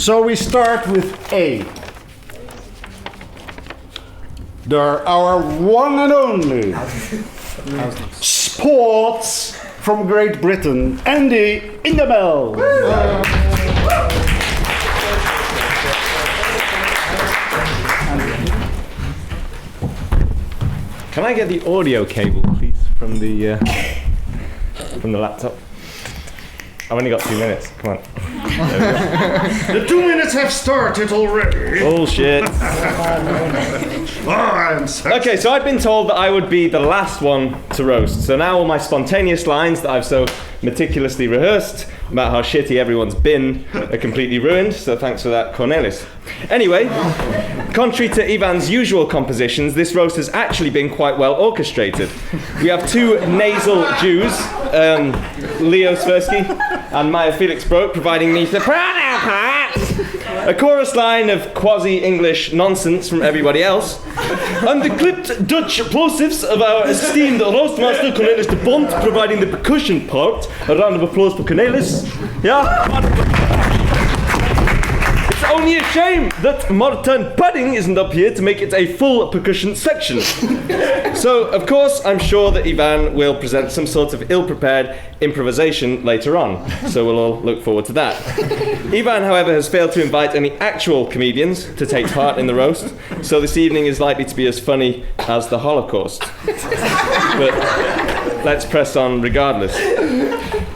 So we start with A. They're our one and only sports from Great Britain, Andy Ingamells. Can I get the audio cable, please, from the laptop? I've only got 2 minutes. Come on. The 2 minutes have started already. Bullshit. Oh, okay, so I'd been told that I would be the last one to roast. So now all my spontaneous lines that I've so meticulously rehearsed about how shitty everyone's been are completely ruined. So thanks for that, Cornelis. Anyway, contrary to Ivan's usual compositions, this roast has actually been quite well orchestrated. We have two nasal Jews, Leo Svirsky and Maya Felixbrodt, providing me the a chorus line of quasi-English nonsense from everybody else, and the clipped Dutch plosives of our esteemed roastmaster Cornelis de Bont providing the percussion part. A round of applause for Cornelis. Yeah. It's only a shame that Martin Pudding isn't up here to make it a full percussion section. So, of course, I'm sure that Ivan will present some sort of ill-prepared improvisation later on. So we'll all look forward to that. Ivan, however, has failed to invite any actual comedians to take part in the roast, so this evening is likely to be as funny as the Holocaust. But let's press on regardless.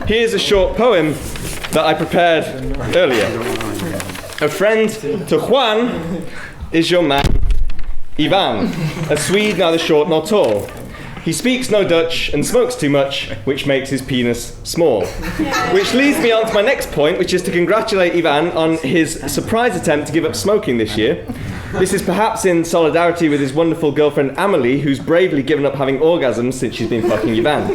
Here's a short poem that I prepared earlier. A friend to Juan is your man, Ivan, a Swede neither short nor tall. He speaks no Dutch and smokes too much, which makes his penis small. Which leads me on to my next point, which is to congratulate Ivan on his surprise attempt to give up smoking this year. This is perhaps in solidarity with his wonderful girlfriend Amelie, who's bravely given up having orgasms since she's been fucking Ivan.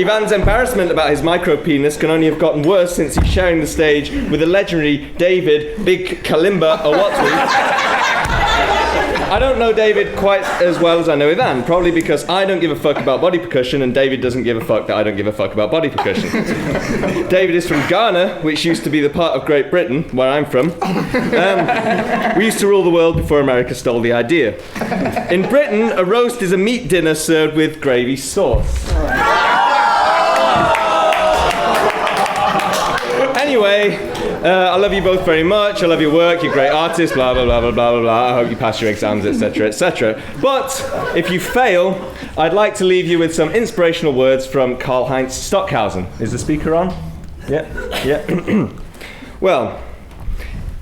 Ivan's embarrassment about his micro-penis can only have gotten worse since he's sharing the stage with the legendary David Big Kalimba Awotwi. I don't know David quite as well as I know Ivan, probably because I don't give a fuck about body percussion and David doesn't give a fuck that I don't give a fuck about body percussion. David is from Ghana, which used to be the part of Great Britain, where I'm from. We used to rule the world before America stole the idea. In Britain, a roast is a meat dinner served with gravy sauce. Anyway, I love you both very much. I love your work. You're great artists. Blah blah blah blah blah blah. I hope you pass your exams, etc., etc. But if you fail, I'd like to leave you with some inspirational words from Karl-Heinz Stockhausen. Is the speaker on? Yeah, yeah. Well,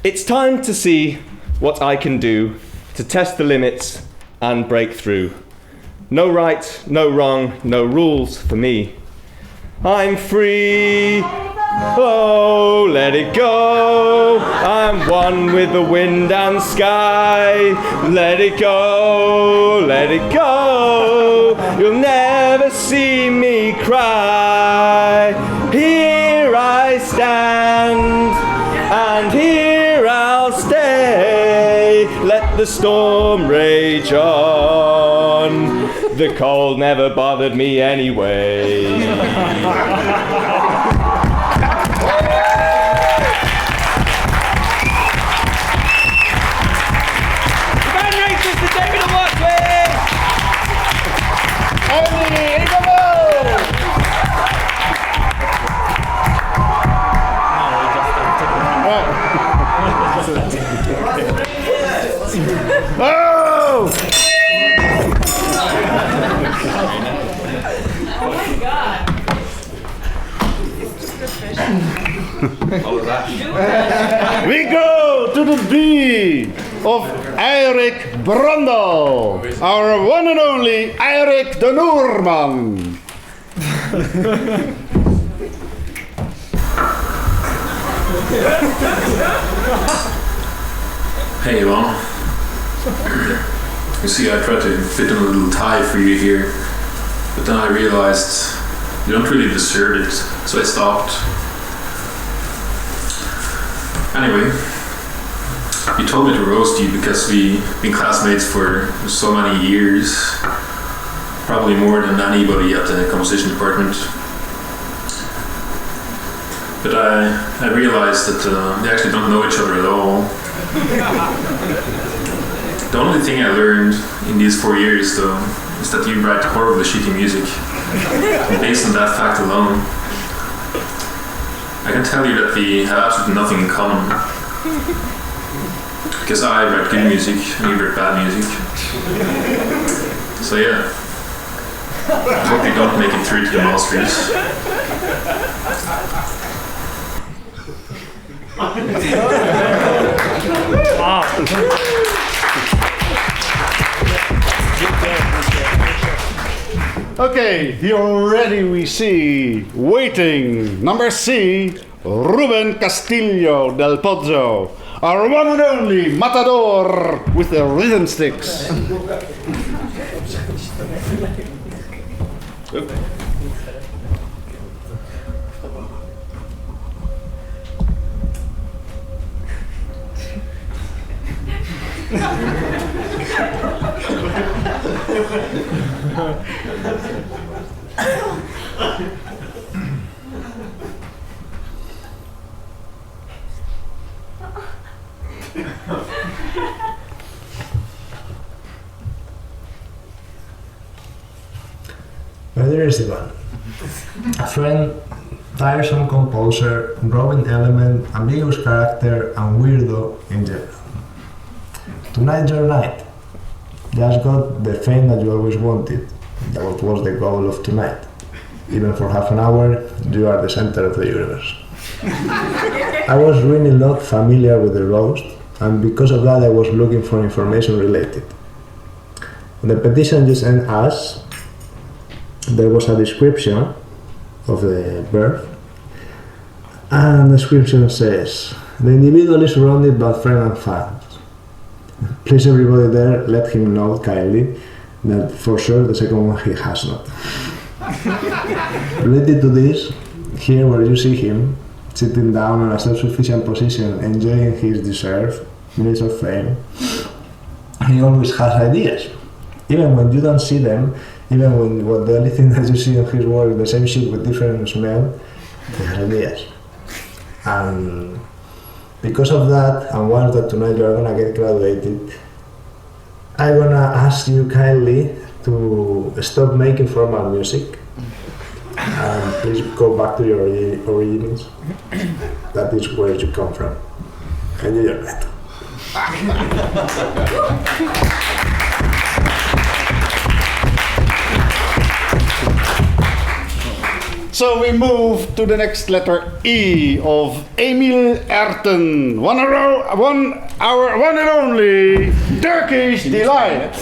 it's time to see what I can do to test the limits and break through. No right, no wrong, no rules for me. I'm free. Oh, let it go. I'm one with the wind and sky. Let it go, let it go. You'll never see me cry. Here I stand, and here I'll stay. Let the storm rage on. The cold never bothered me anyway. Oh! Oh my God! We go to the beat of Eirik Brandal, our one and only Eirik de Noorman. Hey, Ivan. You see, I tried to fit in a little tie for you here, but then I realized you don't really deserve it, so I stopped. Anyway, you told me to roast you because we've been classmates for so many years, probably more than anybody at the composition department. But I realized that they actually don't know each other at all. The only thing I learned in these 4 years, though, is that you write horribly shitty music. And based on that fact alone, I can tell you that we have absolutely nothing in common. Because I write good music and you write bad music. So yeah, I hope you don't make it through to the Masters. Okay, here already we see, waiting, number C, Ruben Castillo del Pozo, our one and only matador with the rhythm sticks. My dearest Ivan, a friend, tiresome composer, drawing element, ambiguous character, and weirdo in general. Tonight's your night. Just got the fame that you always wanted. That was the goal of tonight. Even for half an hour, you are the center of the universe. I was really not familiar with the roast, and because of that I was looking for information related. In the petition you sent us, there was a description of the birth, and the description says, the individual is surrounded by friends and fans. Please everybody there, let him know kindly that for sure the second one he has not. Related to this, here where you see him, sitting down in a self-sufficient position, enjoying his deserved minutes of fame, he always has ideas. Even when you don't see them, even when what the only thing that you see in his work is the same shit with different smell, he has ideas. And because of that, and once that tonight you are gonna get graduated, I'm gonna ask you kindly to stop making formal music and please go back to your origins. That is where you come from. Enjoy your night. So we move to the next letter E of Emil Erten, our one and only Turkish delight.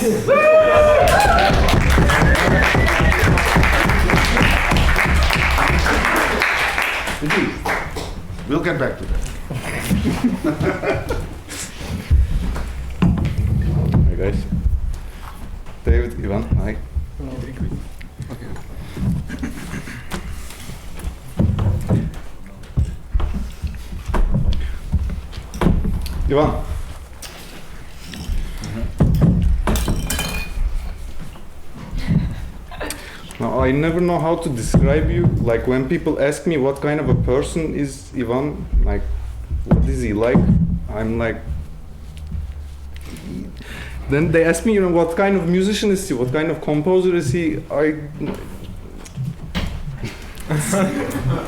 We'll get back to that. Hi guys. David, Ivan, hi. Ivan. Now I never know how to describe you. Like when people ask me what kind of a person is Ivan, like what is he like? I'm like. Then they ask me, you know, what kind of musician is he? What kind of composer is he?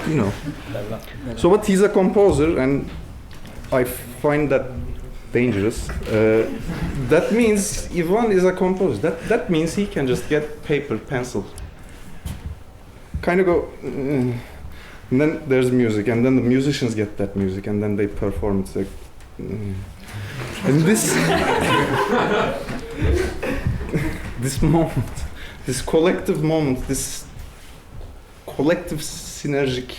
You know. So, but he's a composer, and I find that dangerous. That means Ivan is a composer. That means he can just get paper, pencil, kind of go, and then there's music, and then the musicians get that music, and then they perform. It's like, and this this moment, this collective moment, this collective synergic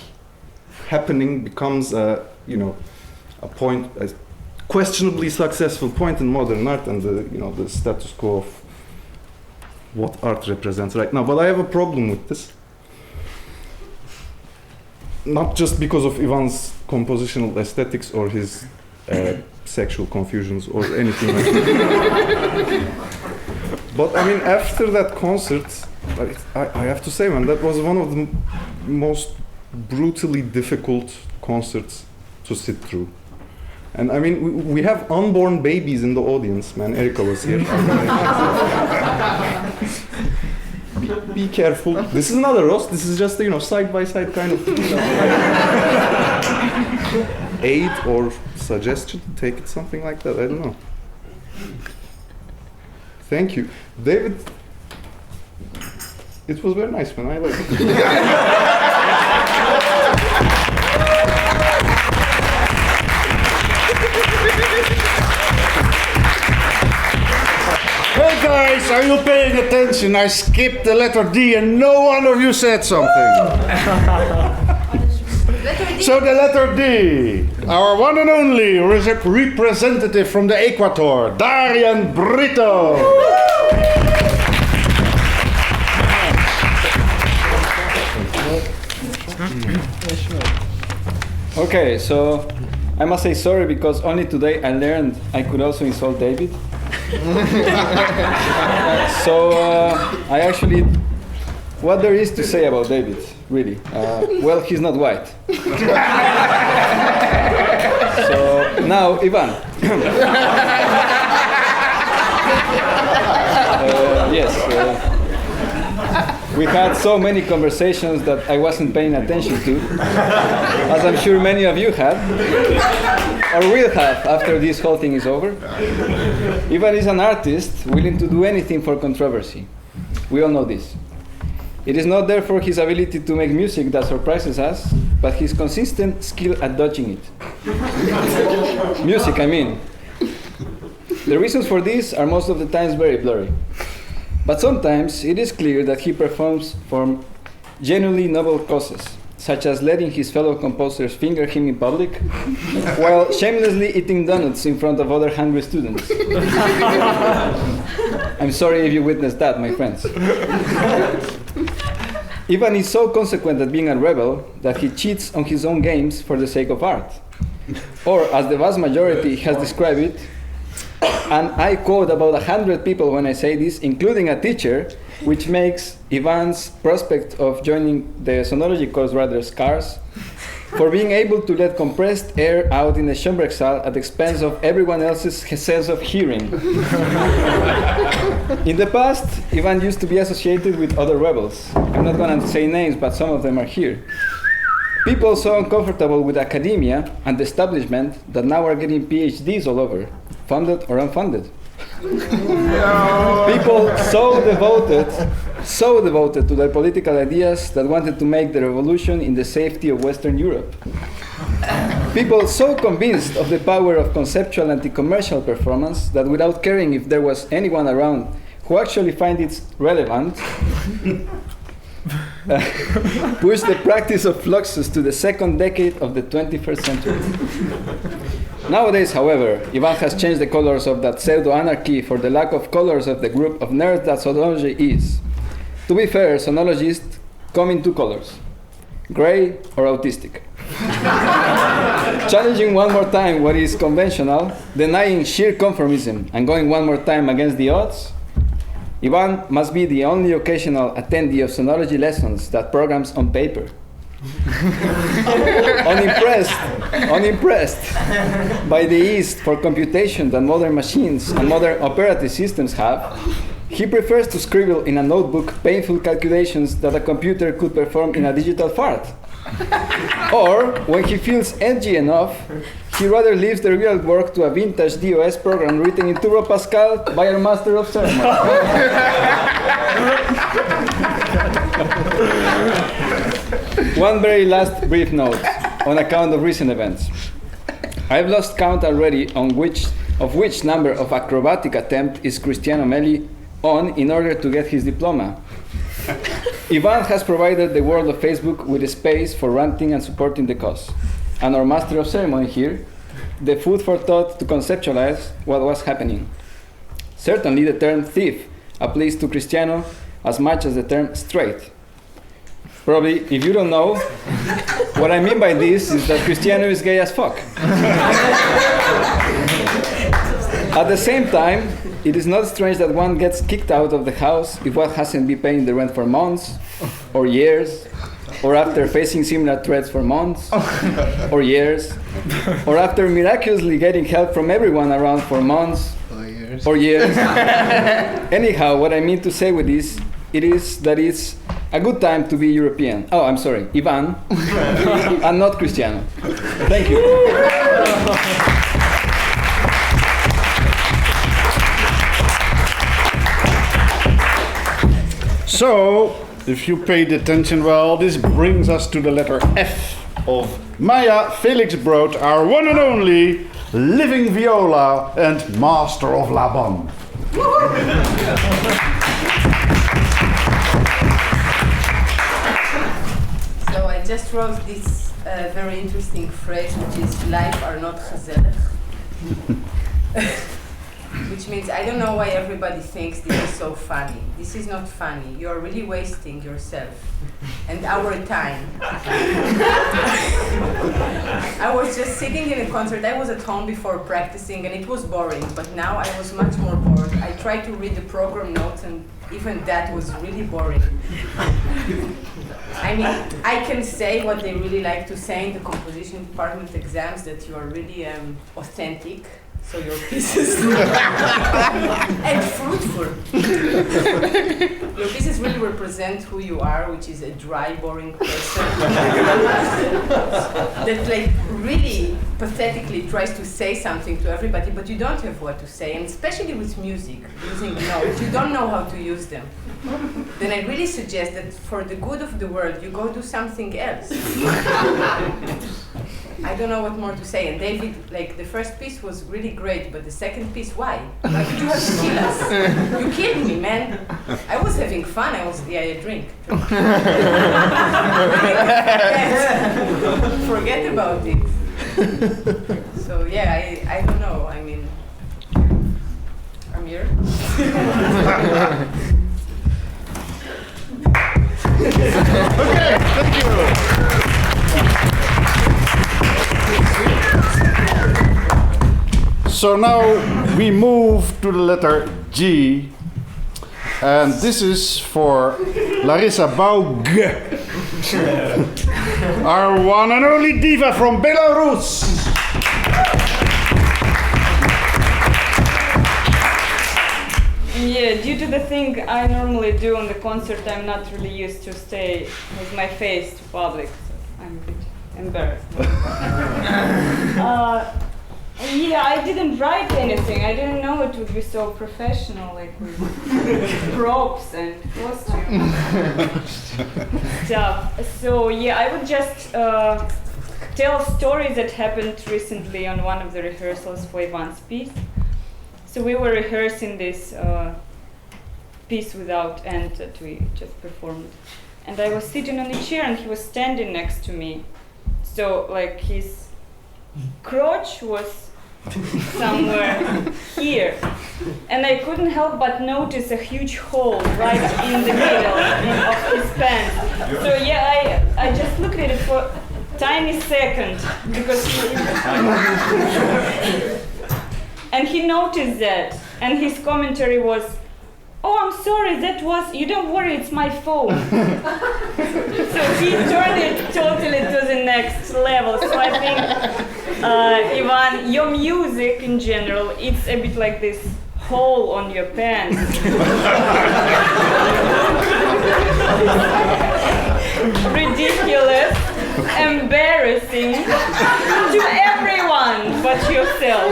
happening becomes a, you know, a point, a questionably successful point in modern art and the, you know, the status quo of what art represents right now. But I have a problem with this. Not just because of Ivan's compositional aesthetics or his sexual confusions or anything like that. But I mean, after that concert, I have to say, man, that was one of the most brutally difficult concerts to sit through. And I mean, we have unborn babies in the audience, man. Erika was here. Be careful. This is not a roast. This is just a, side-by-side kind of aid or suggestion. Take it something like that. I don't know. Thank you, David. It was very nice, man. I like it. Hey guys, are you paying attention? I skipped the letter D and no one of you said something. So the letter D, our one and only representative from the Equator, Darien Brito. Okay, so I must say sorry because only today I learned I could also insult David. So I actually, what there is to say about David, really? Well, he's not white. So now, Ivan. Yes. We had so many conversations that I wasn't paying attention to, as I'm sure many of you have, or will have after this whole thing is over. Ivan is an artist willing to do anything for controversy. We all know this. It is not therefore his ability to make music that surprises us, but his consistent skill at dodging it. Music, I mean. The reasons for this are most of the times very blurry. But sometimes it is clear that he performs for genuinely noble causes, such as letting his fellow composers finger him in public, while shamelessly eating donuts in front of other hungry students. I'm sorry if you witnessed that, my friends. Ivan is so consequent at being a rebel that he cheats on his own games for the sake of art. Or, as the vast majority has described it, and I quote about 100 people when I say this, including a teacher, which makes Ivan's prospect of joining the sonology course rather scarce, for being able to let compressed air out in the Schönbergsaal at the expense of everyone else's sense of hearing. In the past, Ivan used to be associated with other rebels. I'm not going to say names, but some of them are here. People so uncomfortable with academia and the establishment that now are getting PhDs all over, funded or unfunded. People so devoted to their political ideas that wanted to make the revolution in the safety of Western Europe. People so convinced of the power of conceptual anti-commercial performance that without caring if there was anyone around who actually find it relevant, push the practice of fluxus to the second decade of the 21st century. Nowadays, however, Ivan has changed the colors of that pseudo-anarchy for the lack of colors of the group of nerds that sonology is. To be fair, sonologists come in two colors, gray or autistic. Challenging one more time what is conventional, denying sheer conformism, and going one more time against the odds, Ivan must be the only occasional attendee of sonology lessons that programs on paper. Unimpressed by the ease for computation that modern machines and modern operating systems have, he prefers to scribble in a notebook painful calculations that a computer could perform in a digital fart. Or, when he feels edgy enough, he rather leaves the real work to a vintage DOS program written in Turbo Pascal by a master of ceremony. One very last brief note on account of recent events. I've lost count already of which number of acrobatic attempt is Cristiano Melli on in order to get his diploma. Ivan has provided the world of Facebook with a space for ranting and supporting the cause. And our master of ceremony here, the food for thought to conceptualize what was happening. Certainly the term thief applies to Cristiano as much as the term straight. Probably, if you don't know, what I mean by this is that Cristiano is gay as fuck. At the same time, it is not strange that one gets kicked out of the house if one hasn't been paying the rent for months, or years, or after facing similar threats for months or years, or after miraculously getting help from everyone around for months or years. Anyhow, what I mean to say with this, it is that it's a good time to be European. Oh, I'm sorry, Ivan, and not Cristiano. Thank you. So, if you paid attention well, this brings us to the letter F of Maya Felixbrodt, our one and only living viola and master of La Bonne. So I just wrote this very interesting phrase, which is "Life are not gezellig," which means I don't know why everybody thinks this is so funny. This is not funny. You are really wasting yourself and our time. I was just sitting in a concert. I was at home before practicing, and it was boring. But now I was much more bored. I tried to read the program notes, and even that was really boring. I mean, I can say what they really like to say in the composition department exams, that you are really authentic, so your pieces and fruitful. Your pieces really represent who you are, which is a dry, boring person that like really pathetically tries to say something to everybody, but you don't have what to say, and especially with music, using notes, you don't know how to use them. Then I really suggest that for the good of the world, you go do something else. I don't know what more to say. And David, like the first piece was really great, but the second piece, why? Why did you have to kill us? You killed me, man. I was having fun. I had a drink. Forget about it. So yeah, I don't know. I mean, Amir. Okay, thank you. So now we move to the letter G, and this is for Larysa Bauge, our one and only diva from Belarus. Yeah, due to the thing I normally do on the concert, I'm not really used to stay with my face to public, so I'm a bit embarrassed. Yeah, I didn't write anything. I didn't know it would be so professional, like with props and costumes stuff. So yeah, I would just tell stories that happened recently on one of the rehearsals for Ivan's piece. So we were rehearsing this piece without end that we just performed. And I was sitting on a chair and he was standing next to me. So like his crotch was somewhere here. And I couldn't help but notice a huge hole right in the middle of his pants. So yeah, I just looked at it for a tiny second because and he noticed that, and his commentary was, "Oh, I'm sorry, that was, you don't worry, it's my phone." So he turned it totally to the next level. So I think, Ivan, your music in general, it's a bit like this hole on your pants. Ridiculous, embarrassing to everyone but yourself.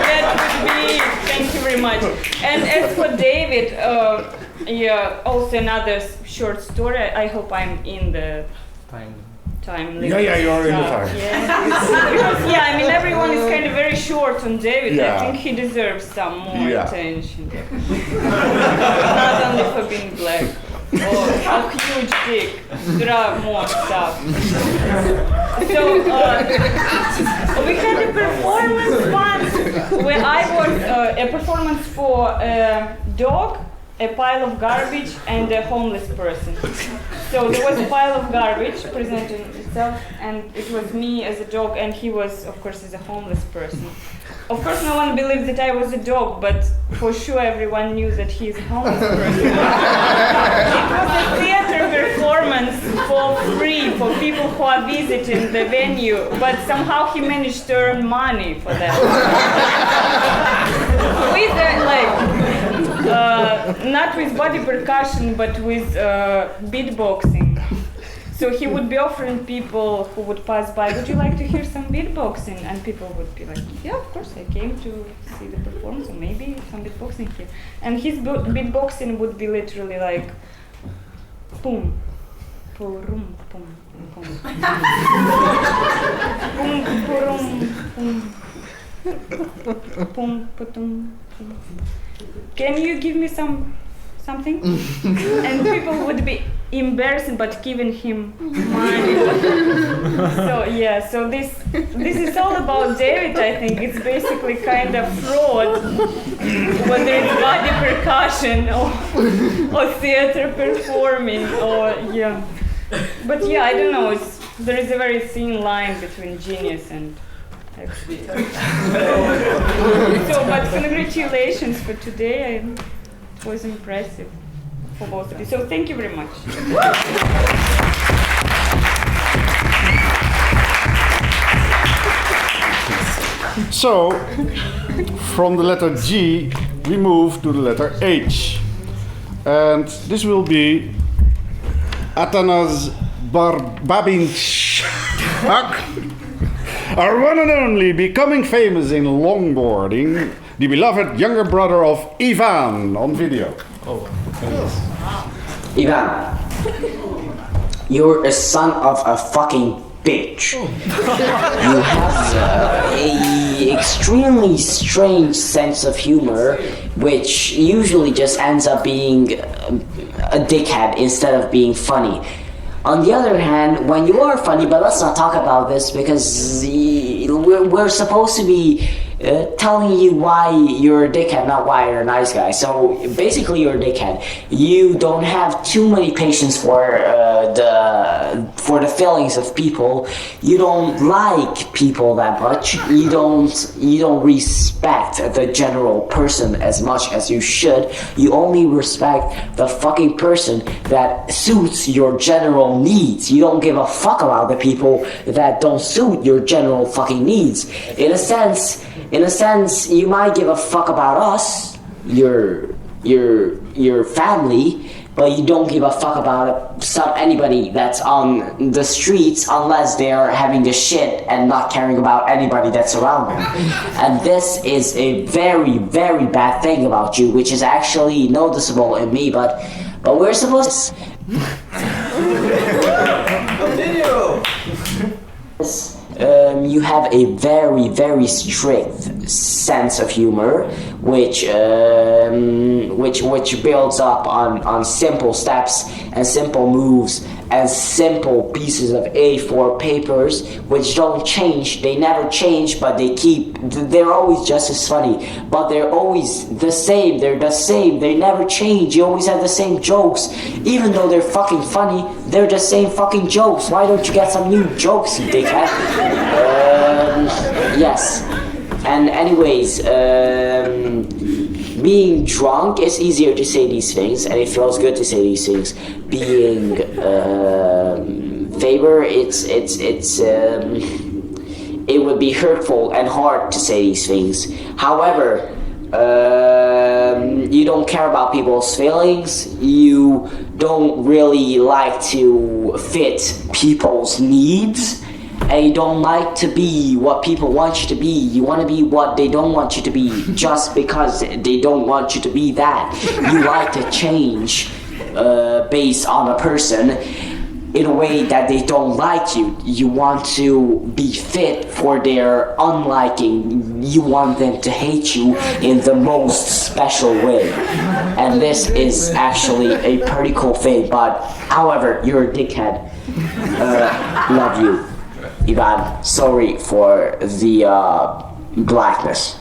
That would be, thank you very much. And as for David, yeah, also another short story. I hope I'm in the time limit. Yeah, you're in the time. Yeah. Because, yeah, I mean, everyone is kind of very short on David. Yeah. I think he deserves some more Yeah. attention. Not only for being black. Or a huge dick. There are more stuff. So, we had a performance once where I was a performance for a dog, a pile of garbage, and a homeless person. So there was a pile of garbage presenting itself, and it was me as a dog, and he was, of course, as a homeless person. of course, no one believed that I was a dog, but for sure everyone knew that he's a homeless person. It was a theater performance for free for people who are visiting the venue, but somehow he managed to earn money for that. With not with body percussion, but with beatboxing. So he would be offering people who would pass by, would you like to hear some beatboxing? And people would be like, yeah, of course, I came to see the performance, or maybe some beatboxing here. And his beatboxing would be literally like, boom, boom, boom, boom, boom, boom, boom. Can you give me something? And people would be embarrassed but giving him money. So this is all about David, I think. It's basically kind of fraud, whether it's body percussion or theater performing But yeah, I don't know, there is a very thin line between genius and but congratulations for today. It was impressive for both of you. So thank you very much. So, from the letter G, we move to the letter H. And this will be Atanaz Babinchak, our one and only, becoming famous in longboarding, the beloved younger brother of Ivan on video. Oh, Ivan, you're a son of a fucking bitch. You have a extremely strange sense of humor, which usually just ends up being a dickhead instead of being funny. On the other hand, when you are funny, but let's not talk about this because we're supposed to be telling you why you're a dickhead, not why you're a nice guy. So basically, you're a dickhead. You don't have too many patience for the feelings of people. You don't like people that much. You don't respect the general person as much as you should. You only respect the fucking person that suits your general needs. You don't give a fuck about the people that don't suit your general fucking needs. In a sense, you might give a fuck about us, your family, but you don't give a fuck about anybody that's on the streets unless they are having the shit and not caring about anybody that's around them. And this is a very, very bad thing about you, which is actually noticeable in me, but we're supposed to... you have a very, very strict sense of humor, which builds up on simple steps and simple moves and simple pieces of A4 papers, which don't change. They never change, but they're always just as funny, but they're always the same. They're the same. They never change. You always have the same jokes. Even though they're fucking funny, they're the same fucking jokes. Why don't you get some new jokes, you dickhead? Yes. And anyways, being drunk is easier to say these things, and it feels good to say these things. Being Faber, it would be hurtful and hard to say these things. However, you don't care about people's feelings. You don't really like to fit people's needs. And you don't like to be what people want you to be. You want to be what they don't want you to be just because they don't want you to be that. You like to change based on a person in a way that they don't like you. You want to be fit for their unliking. You want them to hate you in the most special way. And this is actually a pretty cool thing, but however, you're a dickhead. Love you, Ivan. Sorry for the blackness.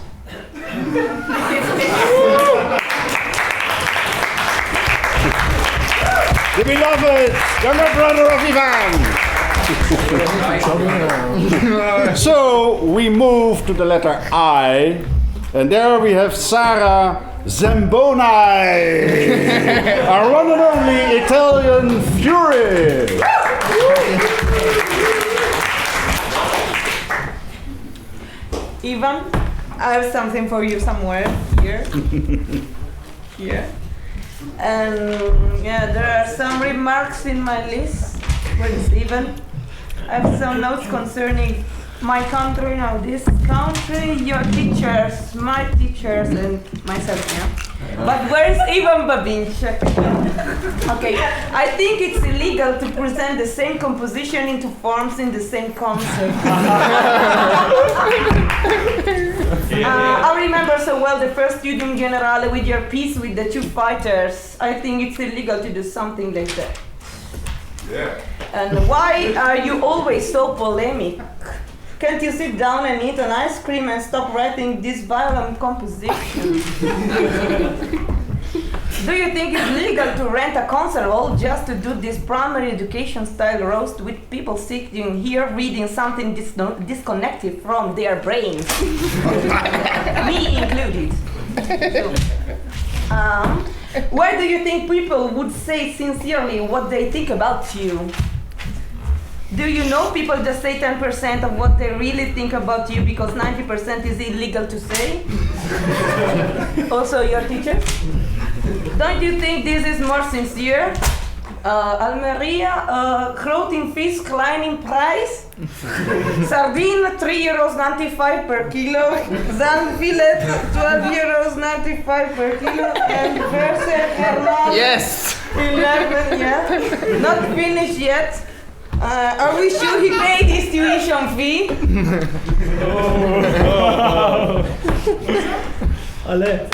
The beloved younger brother of Ivan. So we move to the letter I, and there we have Sara Zamboni, our one and only Italian fury. Ivan, I have something for you somewhere here. Here. And yeah, there are some remarks in my list. Where is Ivan? I have some notes concerning my country, now this country, your teachers, my teachers, and myself, yeah. But where is Ivan Babinchak? Okay, I think it's illegal to present the same composition into forms in the same concept. I remember so well the first Studium Generale with your piece with the two fighters. I think it's illegal to do something like that. Yeah. And why are you always so polemic? Can't you sit down and eat an ice cream and stop writing this violent composition? Do you think it's legal to rent a concert hall just to do this primary education style roast with people sitting here reading something disconnected from their brains? Me included. Why do you think people would say sincerely what they think about you? Do you know people just say 10% of what they really think about you because 90% is illegal to say? Also your teacher? Don't you think this is more sincere? Almeria, groting vis, klein in prijs. Sardine, €3.95 per kilo. Zandfilet, €12.95 per kilo. And verse Herman, Yes! 11, yeah. Not finished yet. Are we sure he paid his tuition fee? Ale.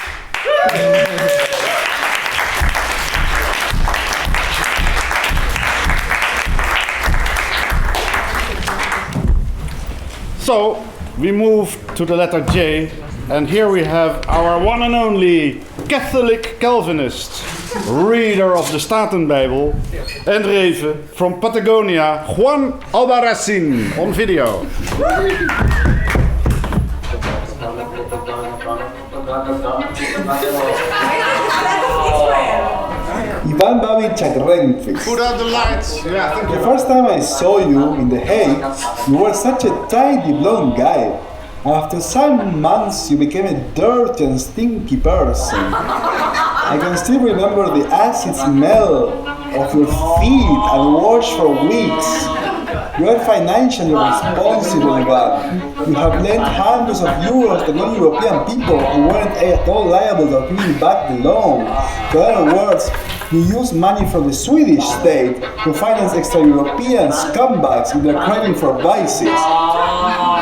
So we move to the letter J, and here we have our one and only Catholic Calvinist, reader of the Statenbijbel, and Reven from Patagonia, Juan Albarracin, on video. Ivan Babinchak Renfis. Put out the lights. Yeah, thank The you. first time I saw you in The Hague, you were such a tidy blonde guy. After some months, you became a dirty and stinky person. I can still remember the acid smell of your feet and wash for weeks. You are financially responsible, Ivan. You have lent hundreds of euros to non-European people who weren't at all liable to pay back the loan. In other words, you use money from the Swedish state to finance extra-European scumbags in their craving for vices.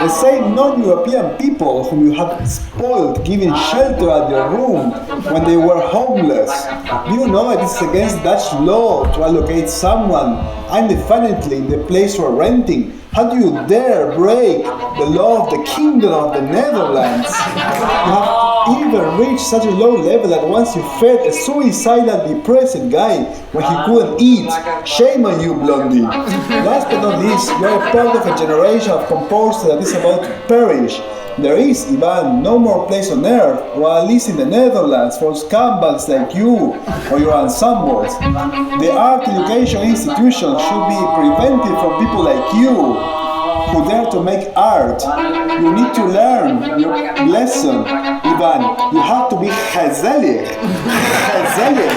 The same non-European people whom you have spoiled giving shelter at their room when they were homeless. Do you know that it's against Dutch law to allocate someone indefinitely in the place you are renting? How do you dare break the law of the Kingdom of the Netherlands? You have even reached such a low level that once you fed a suicidal, depressed guy when he couldn't eat. Shame on you, Blondie. Last but not least, you are a part of a generation of composers that is about to perish. There is, Ivan, no more place on earth, or at least in the Netherlands, for scumbags like you or your ensembles. The art education institution should be prevented from people like you who dare to make art. You need to learn your lesson, Ivan. You have to be gezellig. Gezellig.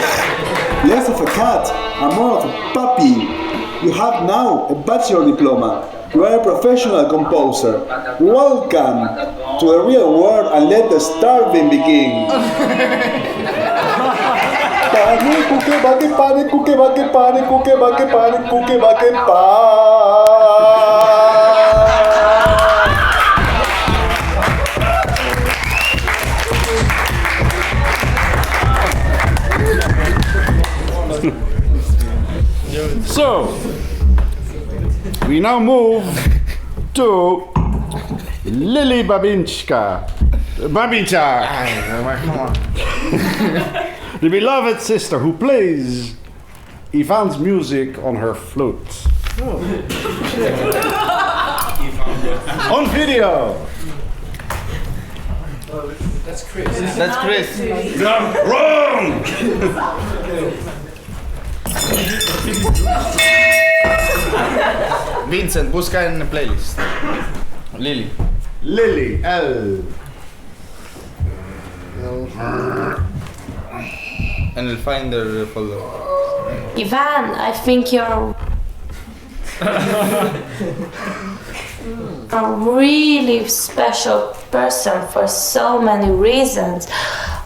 Less of a cat and more of a puppy. You have now a bachelor diploma. You are a professional composer. Welcome to the real world and let the starving begin. So, we now move to Lili Babinchak. Come on. The beloved sister who plays Ivan's music on her flute. On video. That's Chris. Wrong. Vincent, busca en playlist. Lili. Lili. L. En el Finder folder. Ivan, I think you're a really special person for so many reasons.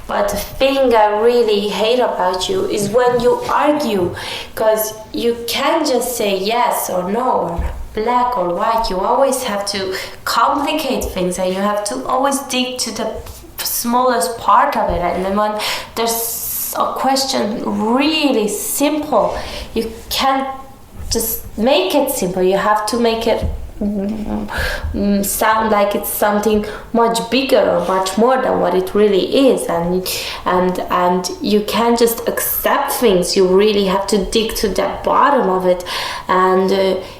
But the thing I really hate about you is when you argue, because you can't just say yes or no, or black or white. You always have to complicate things, and you have to always dig to the smallest part of it. And then when there's a question really simple, you can't just make it simple. You have to make it sound like it's something much bigger or much more than what it really is, and you can't just accept things. You really have to dig to the bottom of it, and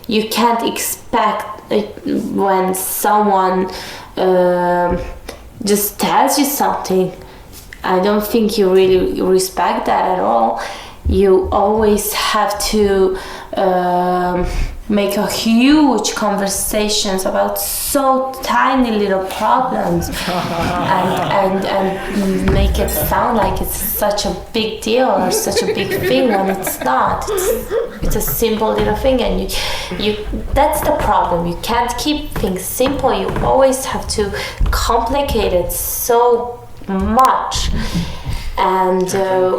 you can't expect when someone just tells you something. I don't think you really respect that at all. You always have to make a huge conversations about so tiny little problems and make it sound like it's such a big deal or such a big thing when it's not. It's a simple little thing, and you that's the problem. You can't keep things simple. You always have to complicate it so much. And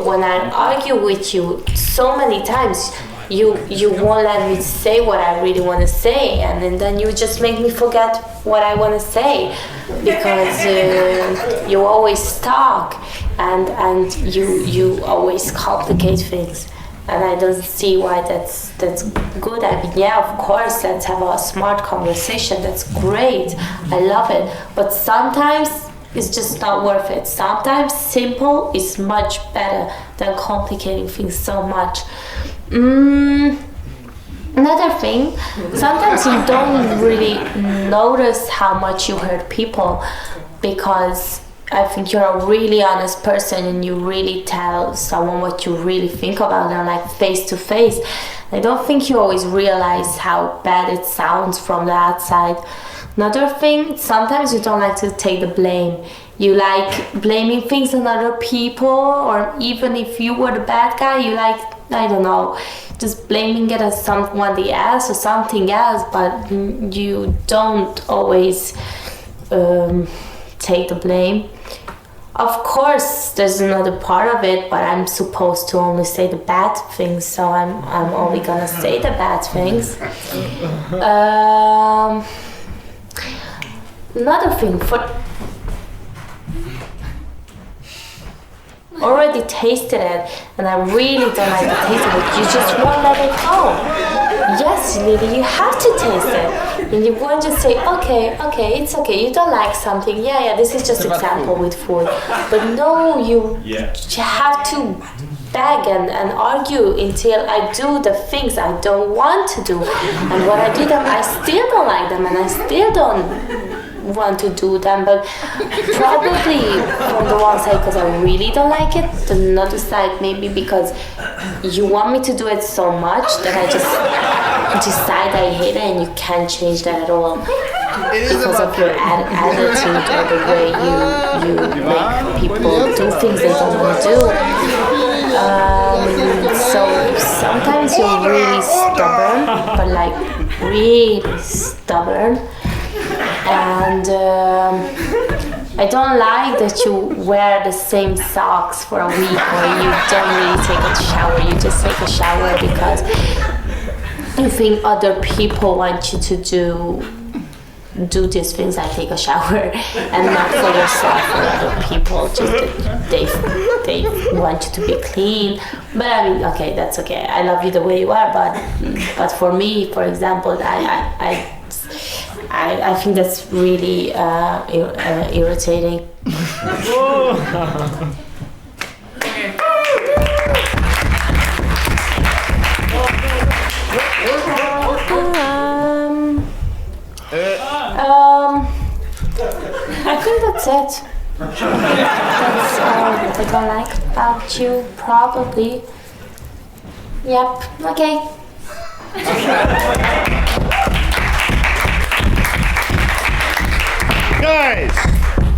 when I argue with you so many times, you won't let me say what I really want to say, and then you just make me forget what I want to say, because you always talk and you always complicate things, and I don't see why that's good. I mean, yeah, of course, let's have a smart conversation. That's great. I love it. But sometimes it's just not worth it. Sometimes simple is much better than complicating things so much. Another thing, sometimes you don't really notice how much you hurt people, because I think you're a really honest person and you really tell someone what you really think about them, like face to face. I don't think you always realize how bad it sounds from the outside. Another thing, sometimes you don't like to take the blame. You like blaming things on other people, or even if you were the bad guy, you like, I don't know, just blaming it as someone else or something else, but you don't always take the blame. Of course, there's another part of it, but I'm supposed to only say the bad things, so I'm only gonna say the bad things. Another thing, already tasted it, and I really don't like the taste of it. You just won't let it go. Yes, Lili, you have to taste it. And you won't just say, okay, it's okay. You don't like something. Yeah, this is just example with food. But no, you have to beg and argue until I do the things I don't want to do. And when I do them, I still don't like them, and I still don't want to do them, but probably from the one side because I really don't like it, the other side maybe because you want me to do it so much that I just decide I hate it, and you can't change that at all because of your attitude or the way you make people do things they don't want to do. So sometimes you're really stubborn, but like really stubborn. And I don't like that you wear the same socks for a week, or you don't really take a shower. You just take a shower because you think other people want you to do these things. I take a shower, and not for yourself or other people. Just that they want you to be clean. But I mean, okay, that's okay. I love you the way you are, but for me, for example, I think that's really irritating. think that's it. That's all that I like about you, probably. Yep, okay. Guys,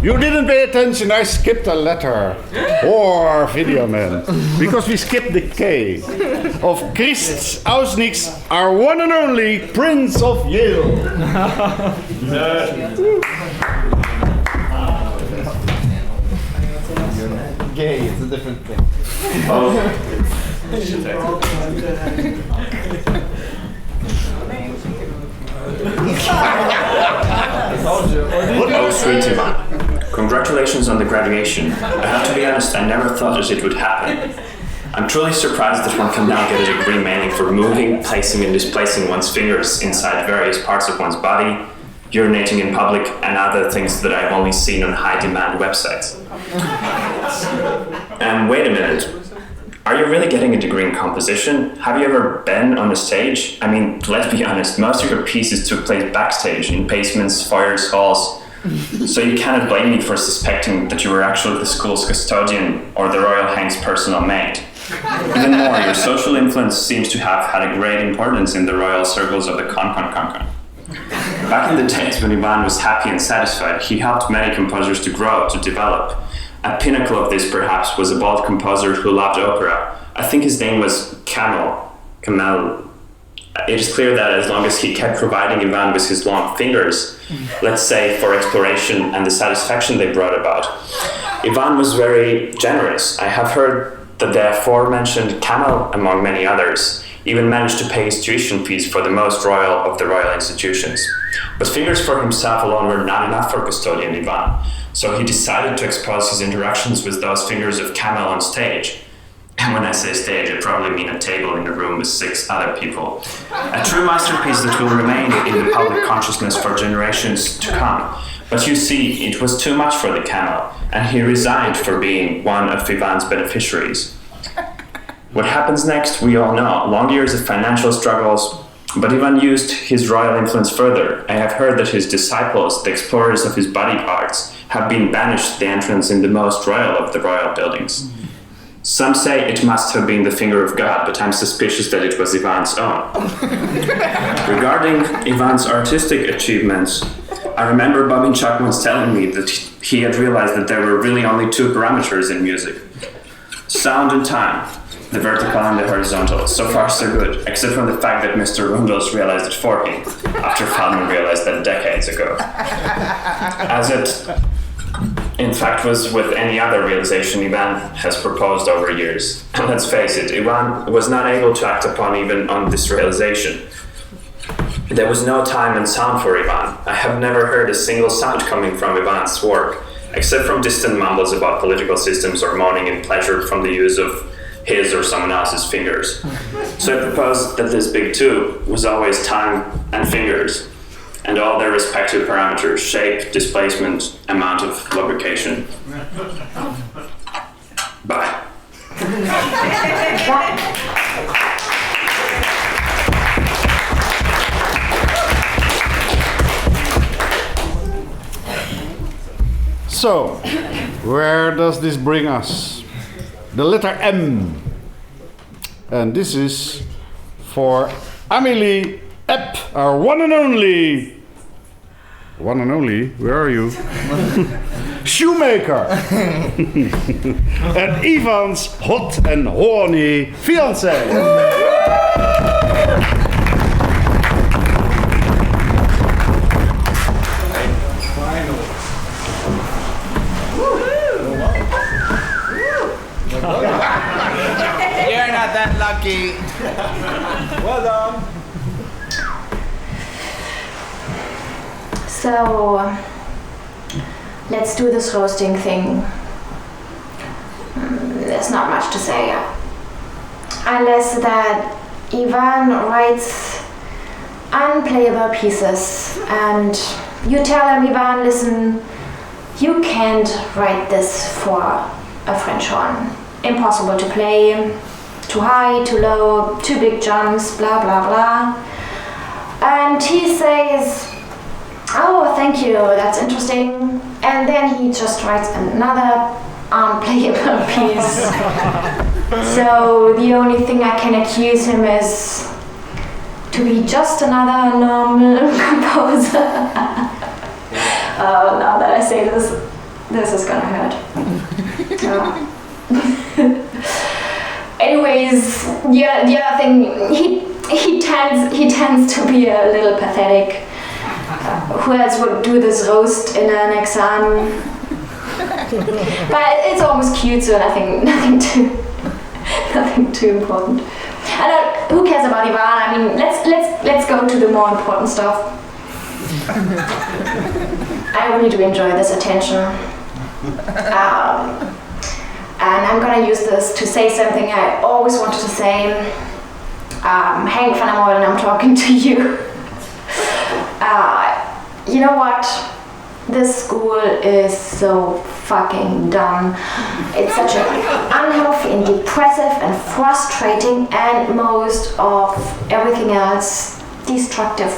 you didn't pay attention. I skipped a letter. Or video man. Because we skipped the K of Christ Ausniks, our one and only Prince of Yale. Gay, it's a different thing. Oh, sweet Ivan. Congratulations on the graduation. I have to be honest, I never thought that it would happen. I'm truly surprised that one can now get a degree mainly for moving, placing and displacing one's fingers inside various parts of one's body, urinating in public, and other things that I've only seen on high-demand websites. And wait a minute. Are you really getting a degree in composition? Have you ever been on a stage? I mean, let's be honest, most of your pieces took place backstage, in basements, foyers, halls. So you cannot blame me for suspecting that you were actually the school's custodian or the Royal Hank's personal maid. Even more, your social influence seems to have had a great importance in the royal circles of the Concord. Back in the days when Ivan was happy and satisfied, he helped many composers to grow, to develop. A pinnacle of this, perhaps, was a bald composer who loved opera. I think his name was Kamel. It is clear that as long as he kept providing Ivan with his long fingers, let's say for exploration and the satisfaction they brought about, Ivan was very generous. I have heard that the aforementioned Kamel, among many others, even managed to pay his tuition fees for the most royal of the royal institutions. But fingers for himself alone were not enough for custodian Ivan, so he decided to expose his interactions with those fingers of Kamel on stage. And when I say stage, I probably mean a table in a room with 6 other people. A true masterpiece that will remain in the public consciousness for generations to come. But you see, it was too much for the Kamel, and he resigned for being one of Ivan's beneficiaries. What happens next, we all know. Long years of financial struggles, but Ivan used his royal influence further. I have heard that his disciples, the explorers of his body parts, have been banished the entrance in the most royal of the royal buildings. Some say it must have been the finger of God, but I'm suspicious that it was Ivan's own. Regarding Ivan's artistic achievements, I remember Babinchak once telling me that he had realized that there were really only 2 parameters in music: sound and time, the vertical and the horizontal. So far so good, except for the fact that Mr. Rundles realized it for him, after Feldman realized that decades ago. As it, in fact, was with any other realization Ivan has proposed over years. And let's face it, Ivan was not able to act upon even on this realization. There was no time and sound for Ivan. I have never heard a single sound coming from Ivan's work, except from distant mumbles about political systems or moaning in pleasure from the use of his or someone else's fingers. So I proposed that this big 2 was always time and fingers, and all their respective parameters: shape, displacement, amount of lubrication. Bye. So, where does this bring us? The letter M. And this is for Amélie Epp, our one and only, where are you? Shoemaker. And Ivan's hot and horny fiancé. You're not that lucky. Well done. So, let's do this roasting thing. There's not much to say. Unless that Ivan writes unplayable pieces and you tell him, Ivan, listen, you can't write this for a French horn. Impossible to play, too high, too low, too big jumps, blah blah blah. And he says, oh, thank you, that's interesting. And then he just writes another unplayable piece. So the only thing I can accuse him is to be just another normal composer. Oh, now that I say this is gonna hurt. Anyways, the other thing, he tends to be a little pathetic. Who else would do this roast in an exam? But it's almost cute, so nothing too important. And who cares about Ivan? I mean, let's go to the more important stuff. I really do enjoy this attention. And I'm gonna use this to say something I always wanted to say. Henk van der Molen, I'm talking to you. You know what? This school is so fucking dumb. It's such an unhealthy and depressive and frustrating and most of everything else destructive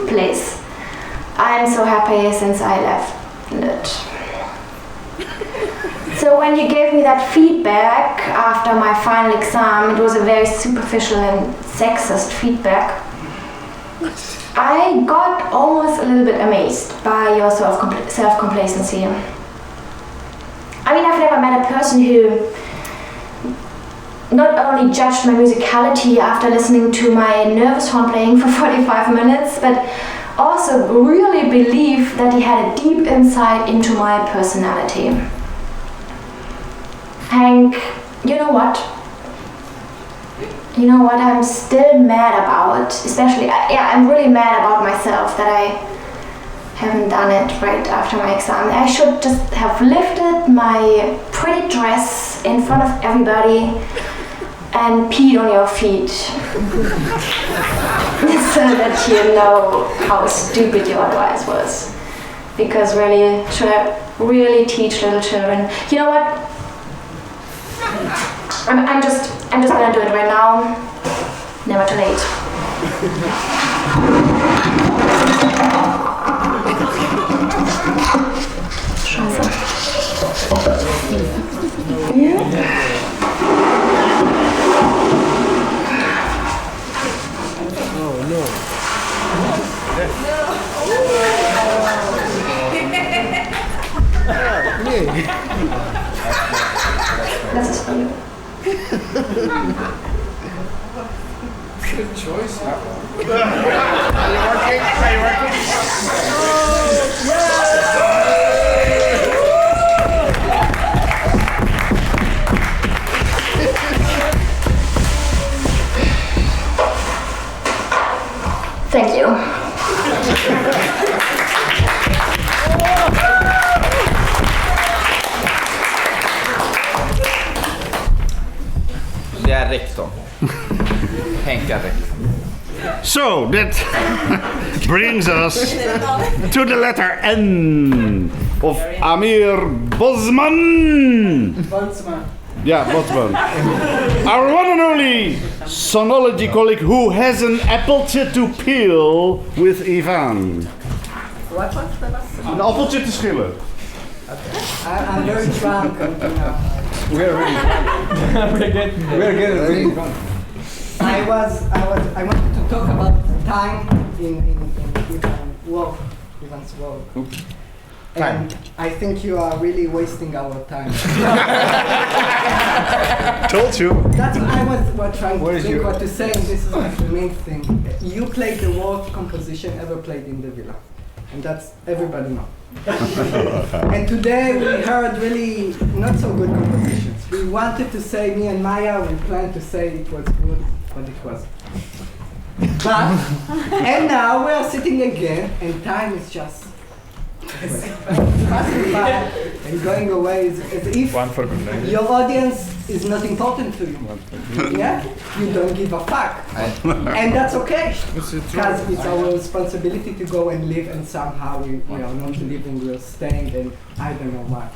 place. I'm so happy since I left it. So when you gave me that feedback after my final exam, it was a very superficial and sexist feedback. I got almost a little bit amazed by your self-complacency. I mean, I've never met a person who not only judged my musicality after listening to my nervous horn playing for 45 minutes, but also really believed that he had a deep insight into my personality. Henk, you know what? You know what I'm still mad about, especially, I'm really mad about myself that I haven't done it right after my exam. I should just have lifted my pretty dress in front of everybody and peed on your feet. So that you know how stupid your advice was. Because really, should I really teach little children? You know what? I'm just gonna do it right now. Never too late. Oh no. This is for you. Good choice. Are you working? Thank you. Det är rektorn. Henka rektorn. So that brings us to the letter N of Amir Bolzman. Bolzman. Yeah, Bolzman. Our one and only sonology colleague who has an appeltje to peel with Ivan. What? Een appeltje te schillen. I'm very drunk. We're really drunk. We're getting really drunk. I wanted to talk about time in Ivan's work. And I think you are really wasting our time. Told you. That's what I was trying to think what to say, and this is like the main thing. You played the worst composition ever played in the villa. And that's everybody knows. And today we heard really not so good compositions. We wanted to say, me and Maya, we planned to say it was good, but it wasn't. But, and now we are sitting again, and time is just passing by and going away as if your audience is not important to you. Yeah? You don't give a fuck. And that's okay. Because it's our responsibility to go and live, and somehow we are not living, we are staying, and I don't know why.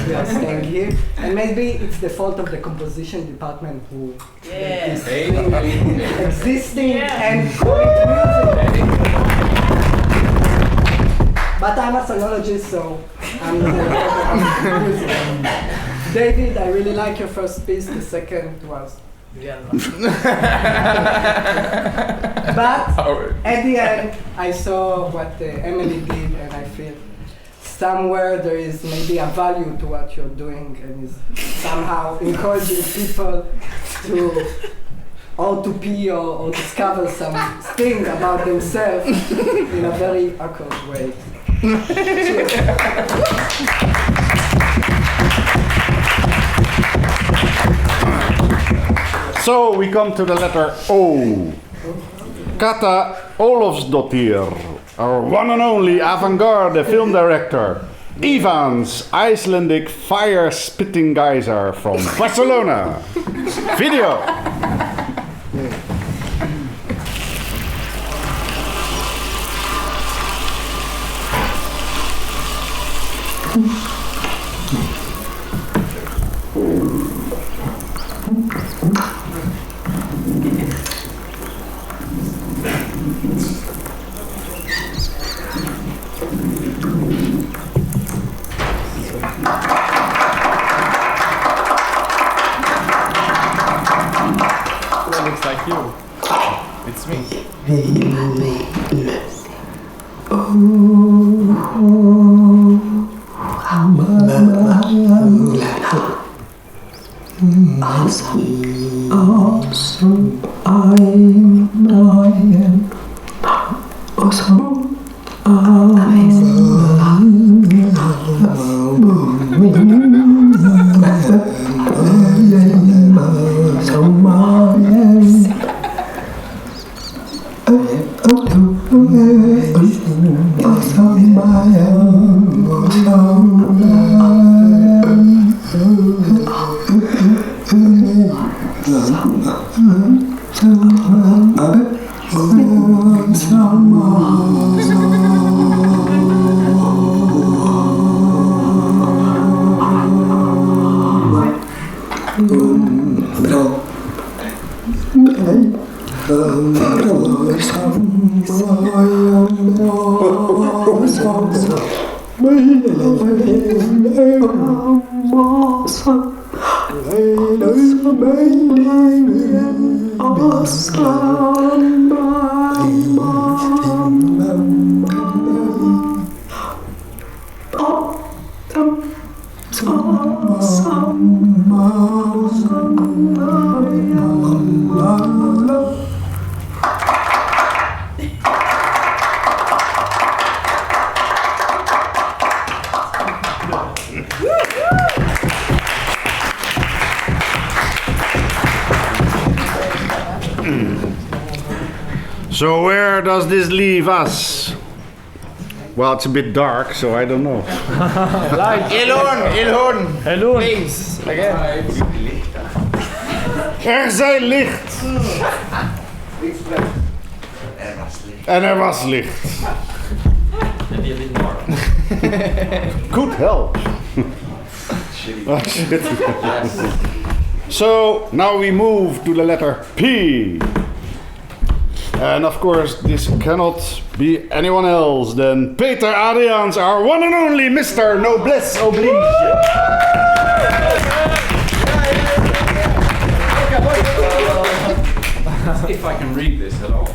We are staying here. And maybe it's the fault of the composition department who is existing and calling music. But I'm a philologist, so I'm not using it. David, I really like your first piece. The second was. But at the end, I saw what Emily did, and I feel somewhere there is maybe a value to what you're doing, and is somehow encouraging people to to pee or discover something about themselves in a very awkward way. So we come to the letter O. Kata Olofsdottir, our one and only avant-garde film director. Ivan's Icelandic fire-spitting geyser from Barcelona. Video. Looks like you. It's me. So where does this leave us? Well, it's a bit dark, so I don't know. Ilhorn. Please, again. Zijn licht. En was licht. Good help. Oh, shit. So now we move to the letter P. And of course, this cannot be anyone else than Peter Adriaansz, our one and only Mr. Noblesse Oblige. If I can read this at all.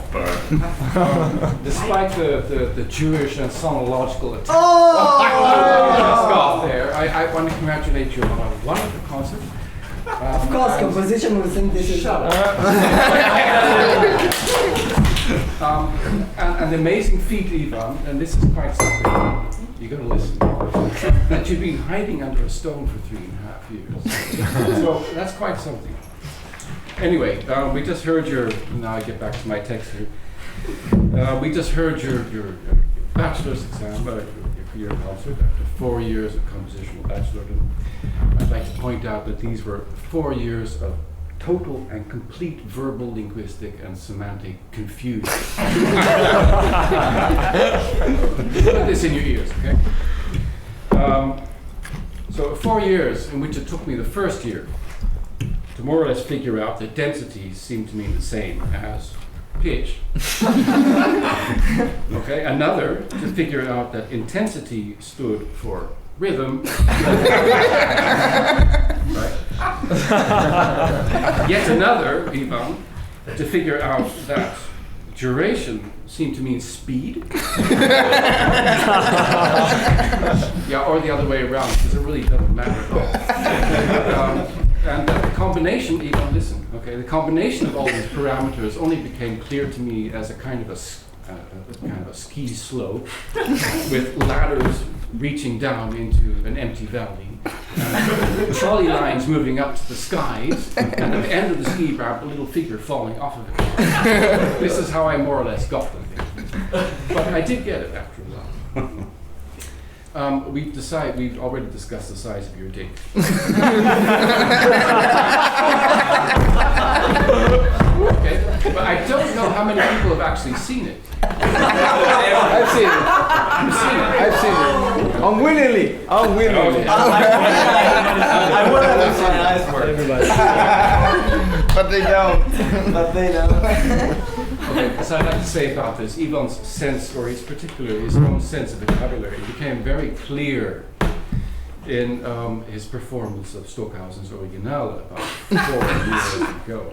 Despite the Jewish and sonological scarf there, I want to congratulate you on a wonderful concert. Of course, composition was in this. Shut up. And the amazing feat, Ivan, and this is quite something. You got to listen. That you've been hiding under a stone for 3.5 years. So that's quite something. Anyway, we just heard your. Now I get back to my text here. We just heard your bachelor's exam for your concert after 4 years of compositional bachelor. I'd like to point out that these were 4 years of total and complete verbal, linguistic, and semantic confusion. Put this in your ears, okay? So 4 years in which it took me the first year to more or less figure out that densities seem to mean the same as pitch. Okay, another to figure out that intensity stood for rhythm. Right. Yet another, Ivan, to figure out that duration seemed to mean speed. Yeah, or the other way around, because it really doesn't matter at all. And the combination, Ivan, listen, okay, the combination of all these parameters only became clear to me as a kind of a ski slope with ladders reaching down into an empty valley, and trolley lines moving up to the skies, and at the end of the ski ramp, a little figure falling off of it. This is how I more or less got them. But I did get it after a while. We've already discussed the size of your dick. Okay, but I don't know how many people have actually seen it. I've seen it. I've seen it. Unwillingly. I would have seen eyes for everybody. But they don't. Okay, so I'd like to say about this, Ivan's sense, or his own sense of vocabulary, became very clear in his performance of Stockhausen's Originale about 4 years ago.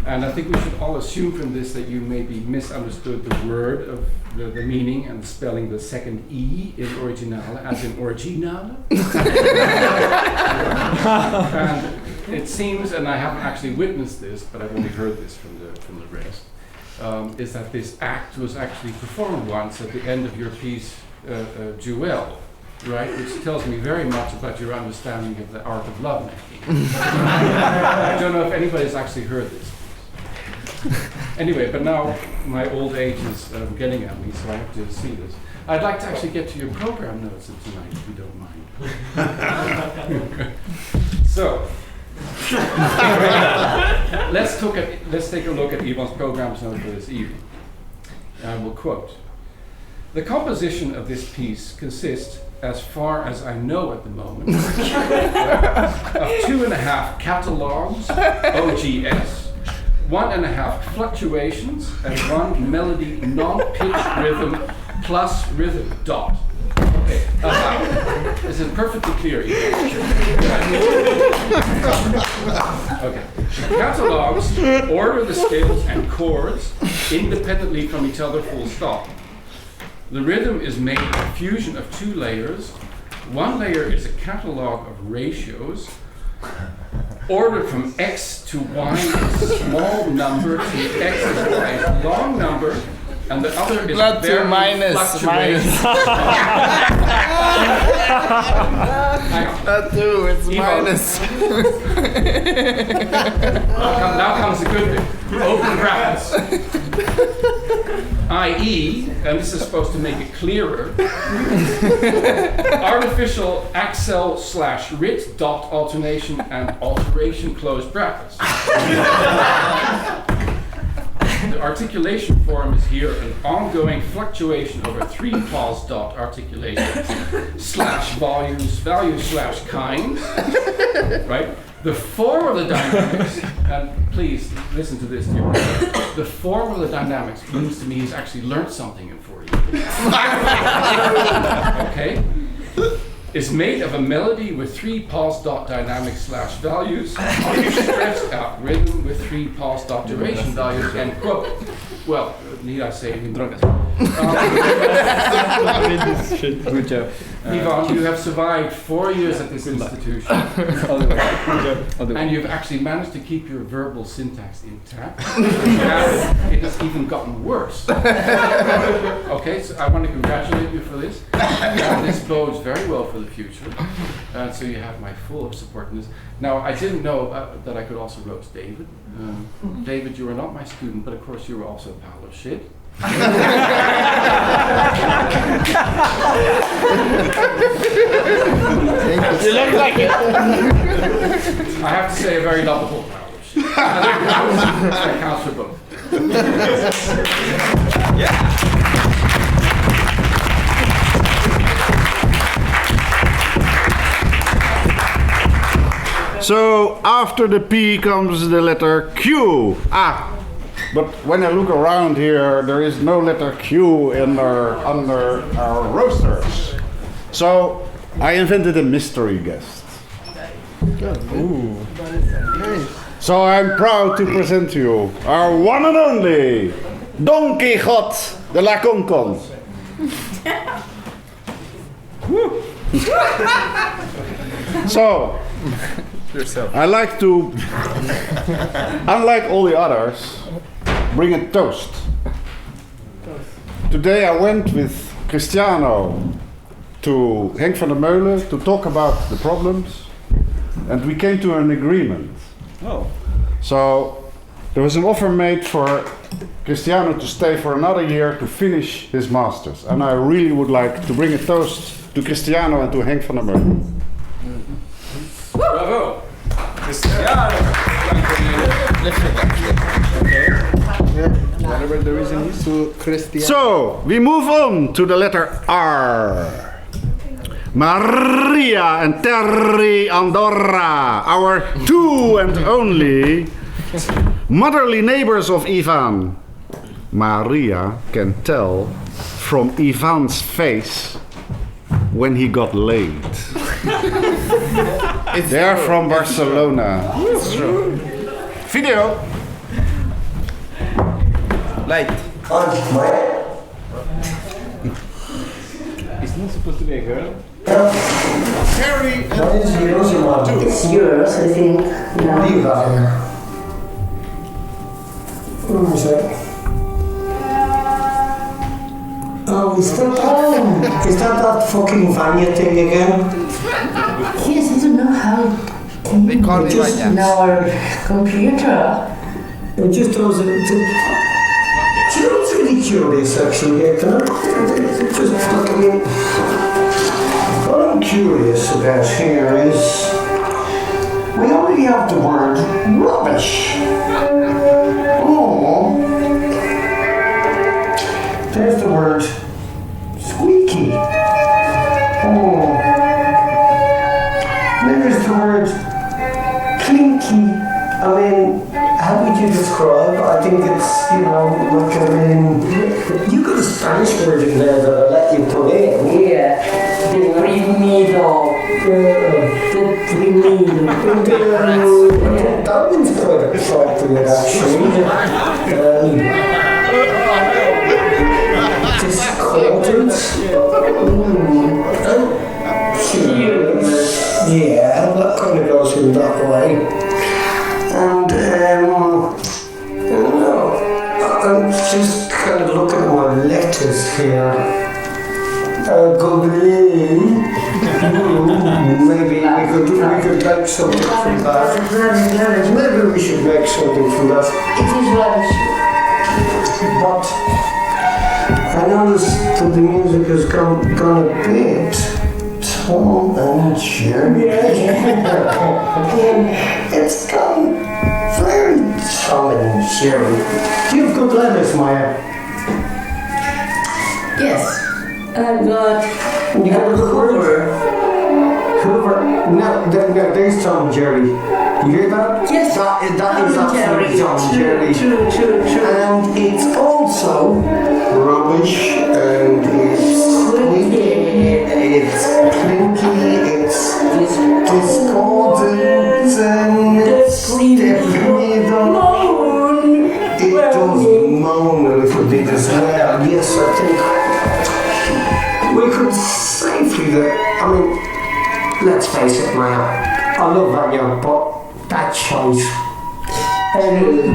And I think we should all assume from this that you maybe misunderstood the word of the meaning and spelling the second E in Originale as in Originale. And it seems, and I haven't actually witnessed this, but I've only heard this from the rest, is that this act was actually performed once at the end of your piece, Jewel, right? Which tells me very much about your understanding of the art of lovemaking. I don't know if anybody's actually heard this. Anyway, but now my old age is getting at me, so I have to see this. I'd like to actually get to your program notes of tonight, if you don't mind. So, let's take a look at Ivan's program notes for this evening. I will quote: "The composition of this piece consists, as far as I know at the moment, of 2.5 catalogues, OGS, 1.5 fluctuations, and 1 melody non-pitch rhythm plus rhythm dot." Okay, this is perfectly clear. Okay, the catalogues order the scales and chords independently from each other, full stop. The rhythm is made a fusion of 2 layers. One layer is a catalogue of ratios, ordered from X to Y small number to X is Y long number, and the other is Not to minus. Not 2, it's minus. Now comes the good bit. Open brackets. I.e., and this is supposed to make it clearer, artificial accel/rit dot alternation and alteration close brackets. The articulation form is here an ongoing fluctuation over 3 pause dot articulation / values / kinds, right? The form of the dynamics, and please listen to this, dear brother. The form of the dynamics means to me he's actually learned something in 4 years. Okay? Is made of a melody with 3 pause dot dynamics / values, stretched out rhythm with 3 pause dot duration values, end quote. Well, need I say anything? Good job. Ivan, you have survived 4 years at this institution. And you've actually managed to keep your verbal syntax intact. And it has even gotten worse. Okay, so I want to congratulate you for this. This bodes very well for the future. So you have my full support in this. Now, I didn't know that I could also roast David. David, you were not my student, but of course you were also a pile of shit. You look like it. I have to say a very lovable pile of shit. That counts for both. Yeah. So after the P comes the letter Q. But when I look around here, there is no letter Q under our roasters. So I invented a mystery guest. Ooh. So I'm proud to present to you our one and only Don Quixote de La Koncon. So I like to, unlike all the others, bring a toast. Today I went with Cristiano to Henk van der Meulen to talk about the problems, and we came to an agreement. Oh. So there was an offer made for Cristiano to stay for another year to finish his masters, and I really would like to bring a toast to Cristiano and to Henk van der Meulen. Bravo! Cristiano! Whatever the reason is to Christian. So we move on to the letter R. Maria and Terry Andorra, our two and only motherly neighbors of Ivan. Maria can tell from Ivan's face when he got laid. They're from Barcelona. It's true. Video. Light. It's not supposed to be a girl. Terry and It's yours, I think. Oh, is that that fucking Vanya thing again? Yes, I don't know how. They call it just Vanya. in our computer. It just does it. You know, it's really curious actually. Can I just look at me? What I'm curious about here is we already have the word rubbish. Oh, there's the word squeaky. Oh, there's the word clinky. I mean, how would you describe? I think it's, you know, like, I mean, you got a Spanish word in there that I'll let you put in. Yeah, deprimido. Deprimido. That one's quite appropriate, actually. Discordant. Yeah, that kind of goes in that way. And, I'm just kind of looking at my letters here. Maybe we could make something from that. Maybe we should make something from that. It is rubbish. But I noticed that the music has gone a bit Tom and Jerry. It's gone very Tom and Jerry. Do you have good letters, Maya? Yes. I've got. You got a good word? Hoover. No, there's Tom and Jerry. You hear that? Yes. That is absolutely Tom and Jerry. True. And it's also rubbish, and it's squeaky, it's clinky, it's discordant, and it's deprimido. It does moan a little bit as well. Yes, I think we could safely I mean, let's face it, Maya. I love that young, but that choice.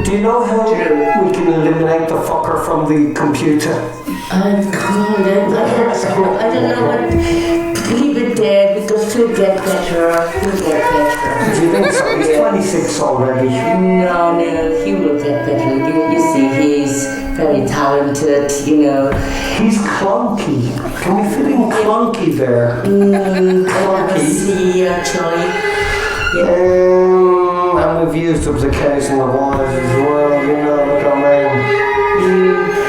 Do you know how we can eliminate the fucker from the computer? I don't know what. Leave it there because he'll get better. Do you think so? He's 26 already. No, he will get better. You see, he's very talented, you know. He's clunky. Can we fit in clunky there? Clunky. See, actually. Yeah. And we've used those occasional ones as well, you know, look, I mean.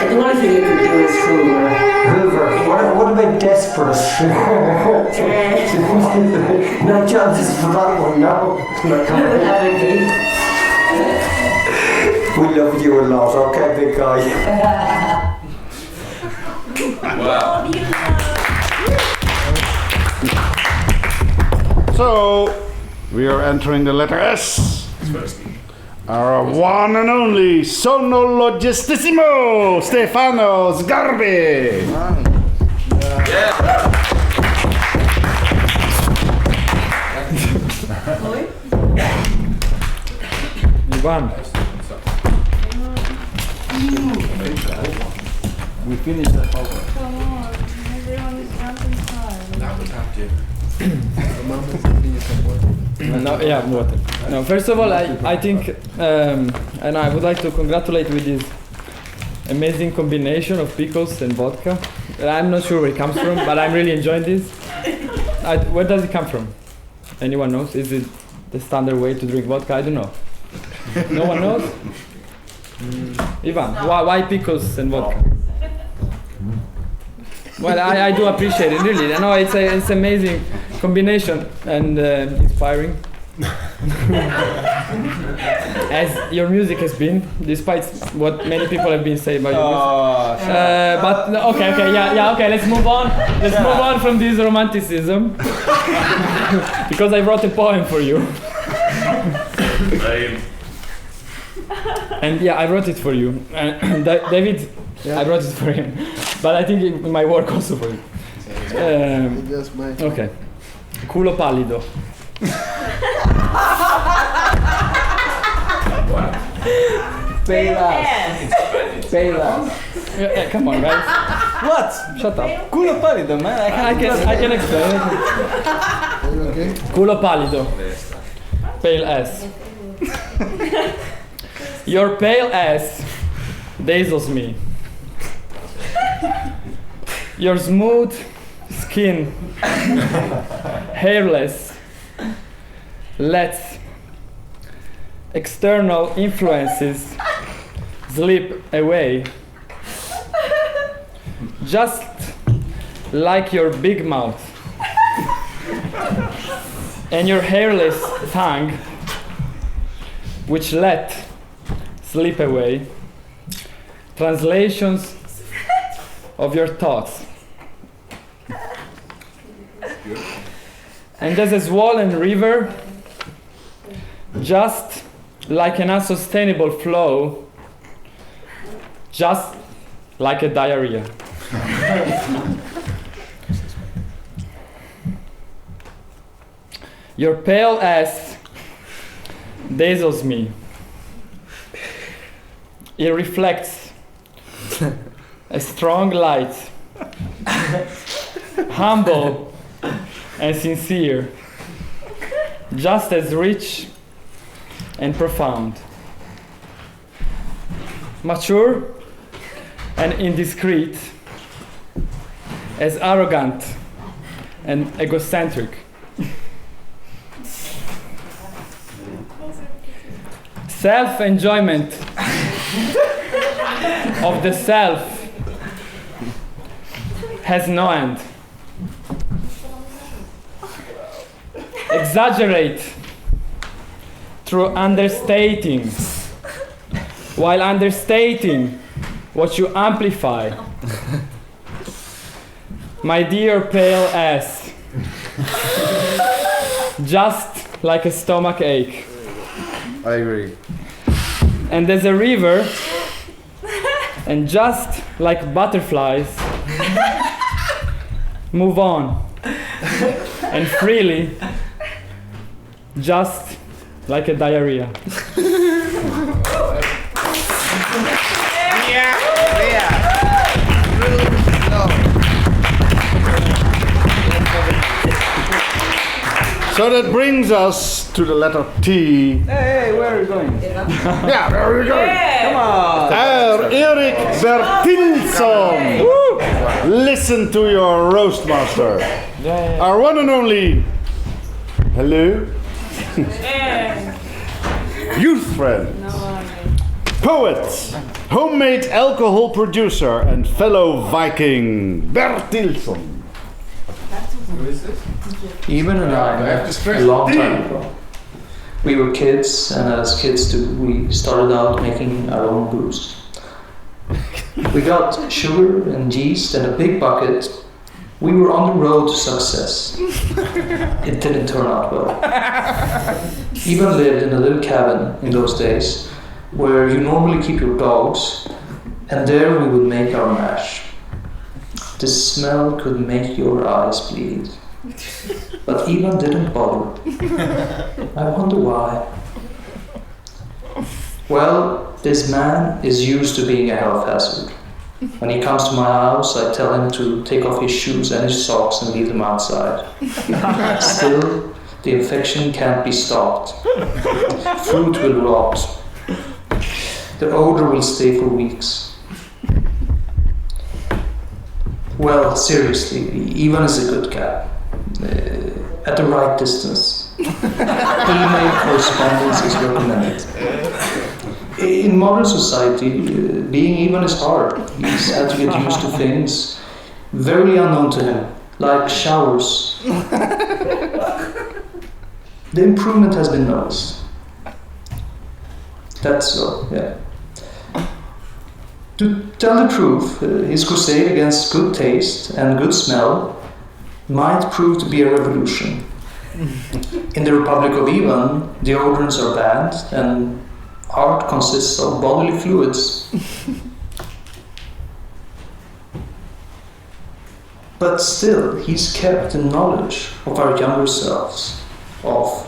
The only thing you could do is Hoover. What about desperate? No chances for that one, no. We love you a lot, okay, big guy? Wow. So, we are entering the letter S. Our one and only sonologistissimo, Stefano Sgarbi. Ivan. We finished the homework. Come on, everyone is jumping time. No, yeah, water. No, first of all, I think, and I would like to congratulate with this amazing combination of pickles and vodka. I'm not sure where it comes from, but I'm really enjoying this. Where does it come from? Anyone knows? Is it the standard way to drink vodka? I don't know. No one knows? Ivan, why pickles and vodka? Well, I do appreciate it, really. I know it's amazing combination and inspiring. As your music has been, despite what many people have been saying about your music. But okay, okay. Let's move on. Let's move on from this romanticism, because I wrote a poem for you. And yeah, I wrote it for you. David, I wrote it for him, but I think it might work also for you. Okay. Culo pallido. Pale ass. Yeah, come on, guys. What? Shut up. Culo pallido, man. I can explain it. Culo pallido. Pale ass. Your pale ass dazzles me. Your smooth skin, hairless, lets external influences slip away. Just like your big mouth and your hairless tongue, which let slip away translations of your thoughts. And there's a swollen river, just like an unsustainable flow, just like a diarrhea. Your pale ass dazzles me. It reflects a strong light, humble and sincere, just as rich and profound, mature and indiscreet, as arrogant and egocentric. Self-enjoyment of the self has no end. Exaggerate through understating, while understating what you amplify. My dear pale ass, just like a stomach ache. I agree. And there's a river, and just like butterflies, move on, and freely, just like a diarrhea. So that brings us to the letter T. Hey, where are you going? Yeah, where are you going? Come on. Erik Bertilsson. Listen to your roast master. Our one and only, hello, youth friend, poet, homemade alcohol producer, and fellow Viking, Bertilsson. Even and I met a long time ago. We were kids, and as kids we started out making our own booze. We got sugar and yeast and a big bucket. We were on the road to success. It didn't turn out well. Ivan lived in a little cabin in those days, where you normally keep your dogs, and there we would make our mash. The smell could make your eyes bleed. But Ivan didn't bother. I wonder why. Well, this man is used to being a health hazard. When he comes to my house, I tell him to take off his shoes and his socks and leave them outside. Still, the infection can't be stopped. Fruit will rot. The odor will stay for weeks. Well, seriously, Ivan is a good guy. At the right distance. Email correspondence is recommended. In modern society, being Ivan is hard. He's had to get used to things very unknown to him, like showers. The improvement has been noticed. That's so, yeah. To tell the truth, his crusade against good taste and good smell might prove to be a revolution. In the Republic of Ivan, deodorants are banned and art consists of bodily fluids. But still, he's kept the knowledge of our younger selves, of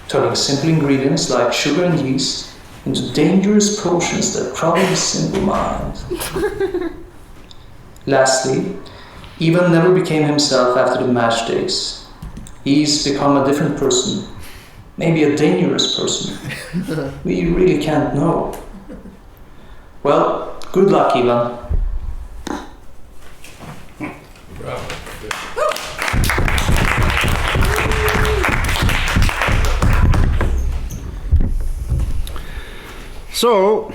turning simple ingredients like sugar and yeast into dangerous potions that trouble the simple mind. Lastly, Ivan never became himself after the match days. He's become a different person, maybe a dangerous person. We really can't know. Well, good luck, Ivan. So,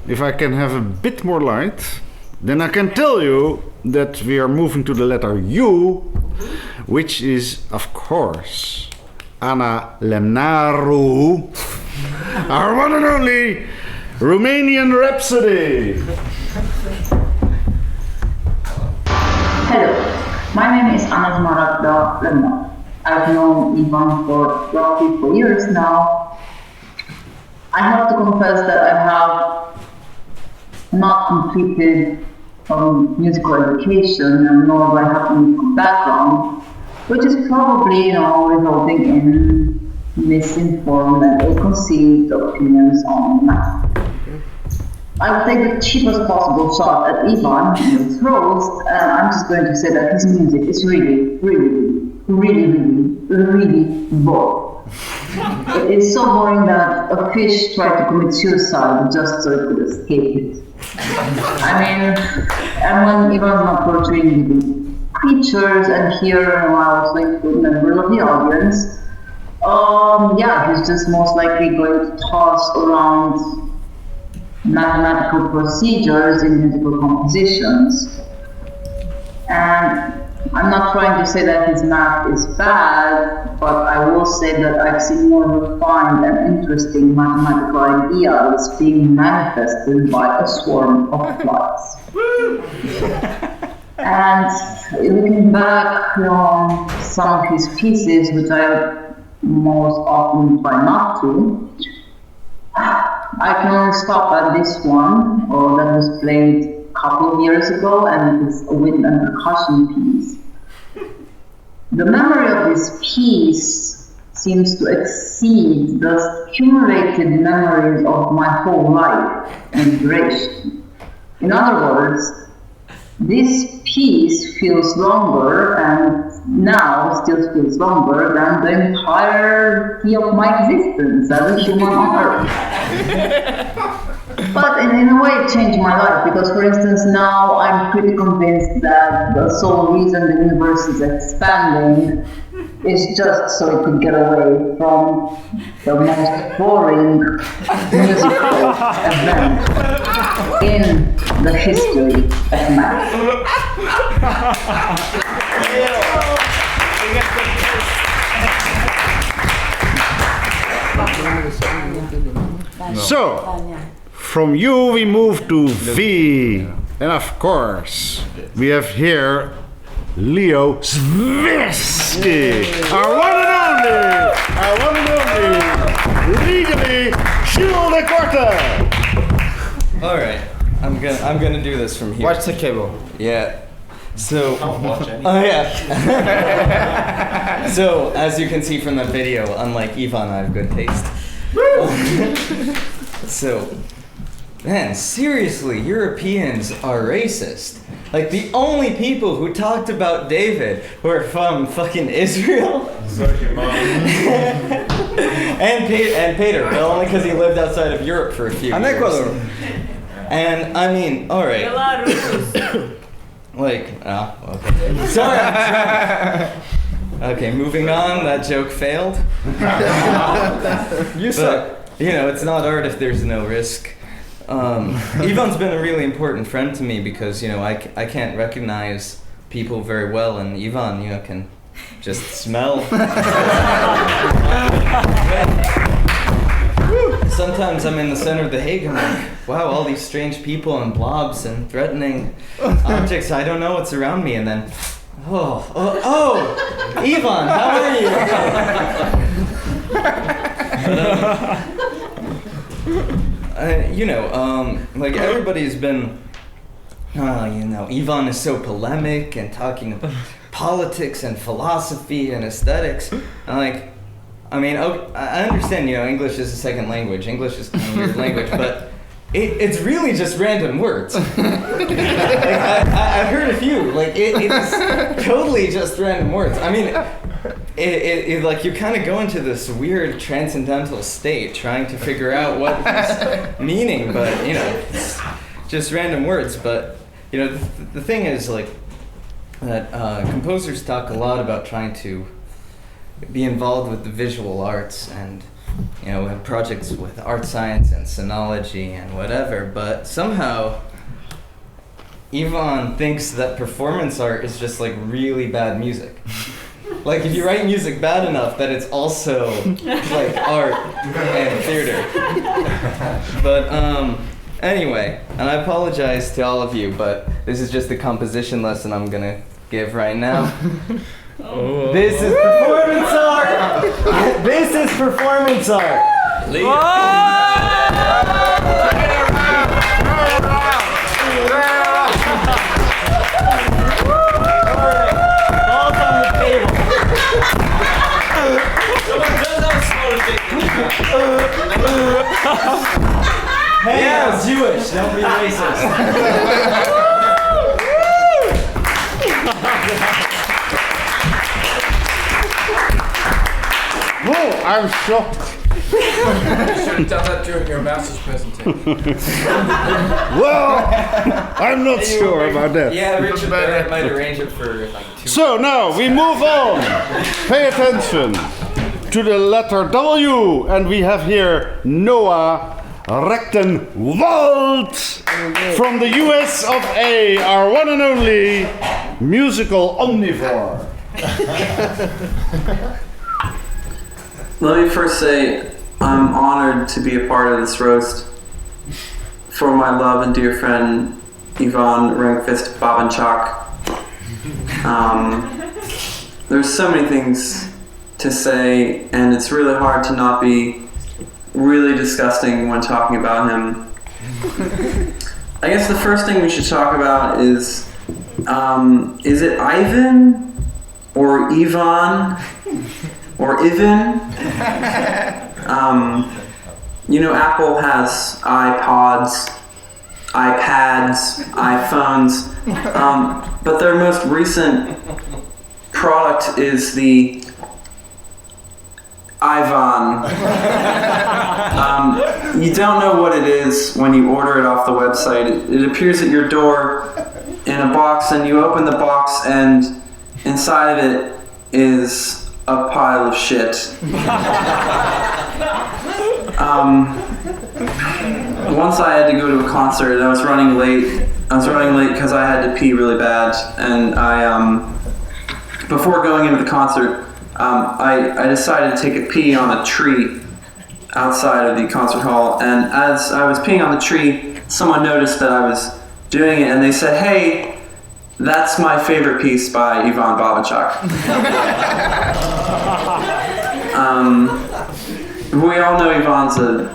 if I can have a bit more light, then I can tell you that we are moving to the letter U, which is, of course, Ana Lemnaru, our one and only Romanian Rhapsody. Hello, my name is Atanaz Babinchak. I've known Ivan for roughly 4 years now. I have to confess that I have not completed musical education, and nor do I have a musical background, which is probably, resulting in misinformed and ill-conceived opinions on math. I would take the cheapest possible shot at Ivan in his roast, and I'm just going to say that his music is really boring. It is so boring that a fish tried to commit suicide just so it could escape it. I mean, and when Ivan's not portraying living creatures, and here I was like a member of the audience, he's just most likely going to toss around mathematical procedures in musical compositions. And I'm not trying to say that his math is bad, but I will say that I've seen more refined and interesting mathematical ideas being manifested by a swarm of flies. And looking back on some of his pieces, which I most often try not to, I can only stop at this one, that was played a couple of years ago, and it's a wind and percussion piece. The memory of this piece seems to exceed the accumulated memories of my whole life and duration. In other words, this piece feels longer, and now still feels longer than the entirety of my existence as a human on Earth. But in a way it changed my life, because for instance now I'm pretty convinced that the sole reason the universe is expanding is just so it could get away from the most boring musical event in the history of math. So, from U we move to V. And of course, we have here Leo Svirsky, our one and only, legally Jules de Korte. All right, I'm gonna do this from here. Watch the cable. Yeah. So. Don't watch anything. Oh yeah. So as you can see from the video, unlike Ivan, I have good taste. So, man, seriously, Europeans are racist. Like, the only people who talked about David were from fucking Israel. and Peter, but only because he lived outside of Europe for a few years. Ecuador. And, I mean, alright. Like, okay. Sorry, I'm drunk. Okay, moving on, that joke failed. You suck. You know, it's not art if there's no risk. Ivan's been a really important friend to me because, you know, I can't recognize people very well, and Ivan, you know, can just smell. Sometimes I'm in the center of The Hague and I'm like, wow, all these strange people and blobs and threatening objects. I don't know what's around me, and then, oh, Ivan, how are you? You know, like everybody's been, you know, Ivan is so polemic and talking about politics and philosophy and aesthetics. And like, I mean, I understand, you know, English is a second language. English is kind of a weird language, but it's really just random words. Like, I've heard a few. Like, it's totally just random words. I mean, it like you kind of go into this weird transcendental state trying to figure out what is meaning, but, you know, it's just random words. But, you know, the thing is, like, that composers talk a lot about trying to be involved with the visual arts and, you know, have projects with art science and sonology and whatever, but somehow Ivan thinks that performance art is just like really bad music. Like if you write music bad enough that it's also like art and theater. But anyway, and I apologize to all of you, but this is just the composition lesson I'm gonna give right now. Oh. This is performance art! This is performance art! Balls on the table. Hey, yeah. I'm Jewish, don't be racist. Oh, I'm shocked. You should have done that during your master's presentation. Well, I'm not sure about that. Yeah, Richard Barrett might arrange it for like 2. So now we move on. Pay attention to the letter W, and we have here Noah Rektenwalt from the US of A, our one and only musical omnivore. Let me first say I'm honored to be a part of this roast for my love and dear friend Ivan Babinchak. There's so many things to say, and it's really hard to not be really disgusting when talking about him. I guess the first thing we should talk about is it Ivan or Ivan? Or Ivan. You know, Apple has iPods, iPads, iPhones, but their most recent product is the Ivan. You don't know what it is when you order it off the website. It appears at your door in a box, and you open the box, and inside of it is a pile of shit. Once I had to go to a concert and I was running late. I was running late because I had to pee really bad, and before going into the concert, I decided to take a pee on a tree, outside of the concert hall, and as I was peeing on the tree, someone noticed that I was doing it, and they said, "Hey, that's my favorite piece by Ivan Babinchak." We all know Ivan's a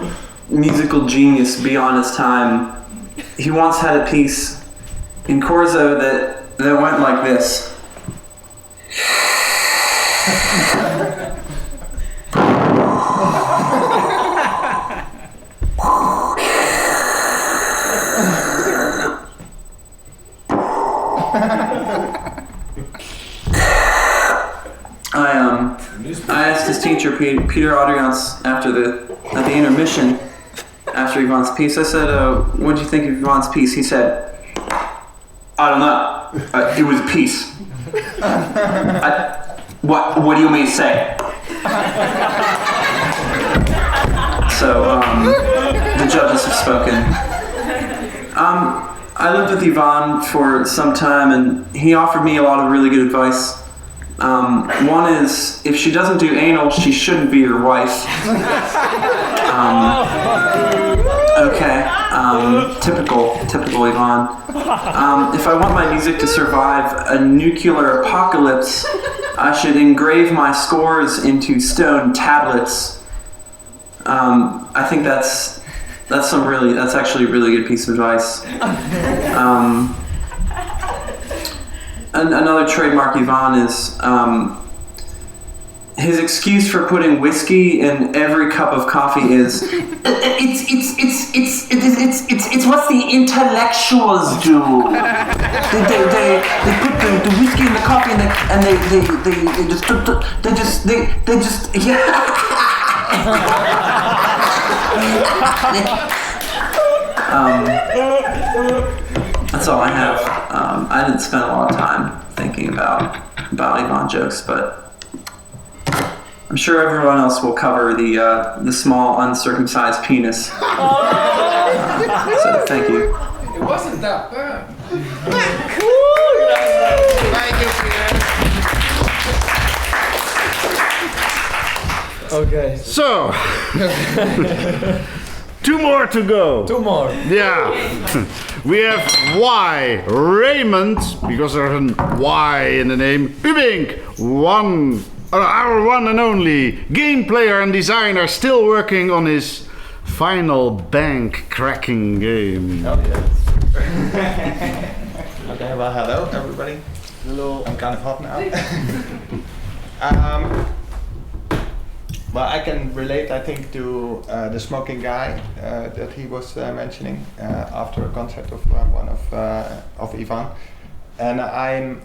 musical genius beyond his time. He once had a piece in Corso that went like this. I asked his teacher, Peter Adriaansz, at the intermission, after Ivan's piece, I said, "What do you think of Ivan's piece?" He said, "I don't know. It was a piece." What do you mean to say? So, the judges have spoken. I lived with Ivan for some time, and he offered me a lot of really good advice. One is, if she doesn't do anal, she shouldn't be your wife. Okay, typical Ivan. If I want my music to survive a nuclear apocalypse, I should engrave my scores into stone tablets. I think that's actually a really good piece of advice. Another trademark Ivan is his excuse for putting whiskey in every cup of coffee is it's what the intellectuals do. They put the whiskey in the coffee and they just yeah. That's all I have. I didn't spend a lot of time thinking about Ivan jokes, but I'm sure everyone else will cover the small uncircumcised penis. So thank you. It wasn't that bad. Thank you, Peter. Okay. So, 2 more to go. 2 more. Yeah. We have Y, Raymond, because there's an Y in the name. Ubink, our one and only game player and designer, still working on his final bank cracking game. Oh, yes. Okay, well, hello everybody. Hello. I'm kind of hot now. Well, I can relate, I think, to the smoking guy that he was mentioning after a concert of one of Ivan. And I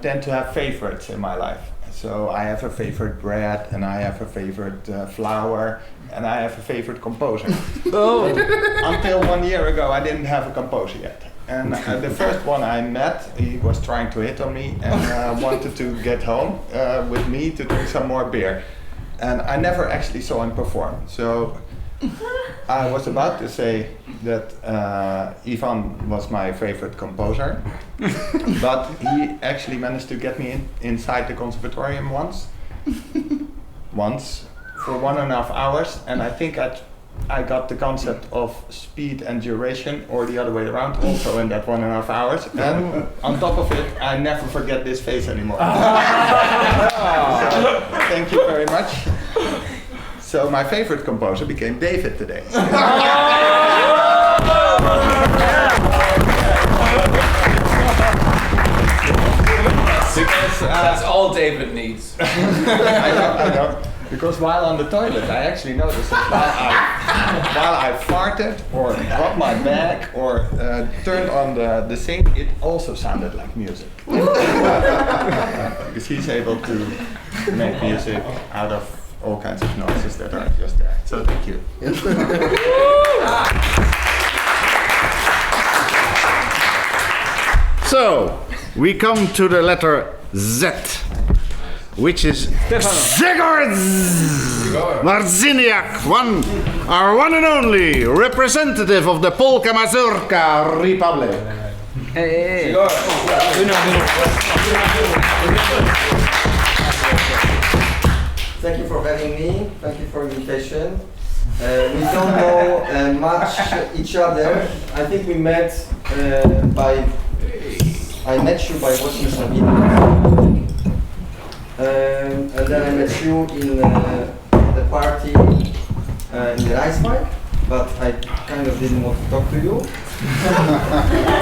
tend to have favorites in my life. So I have a favorite bread, and I have a favorite flower, and I have a favorite composer. Oh. Until 1 year ago, I didn't have a composer yet. And the first one I met, he was trying to hit on me and wanted to get home with me to drink some more beer. And I never actually saw him perform. So I was about to say that Ivan was my favorite composer, but he actually managed to get me inside the conservatorium once for 1.5 hours, and I think I got the concept of speed and duration, or the other way around, also in that 1.5 hours. And on top of it, I never forget this face anymore. So, thank you very much. So my favorite composer became David today. That's all David needs. I know. Because while on the toilet, I actually noticed that while I farted or dropped my bag or turned on the sink, it also sounded like music. Because he's able to make music out of all kinds of noises that aren't just there. So thank you. So, we come to the letter Z, which is Grzegorz Marciniak, our one and only representative of the Polka Mazurka Republic. Hey. Thank you for having me. Thank you for the invitation. We don't know much each other. I think we met I met you by watching some video. And then I met you in the party in the ice bike, but I kind of didn't want to talk to you.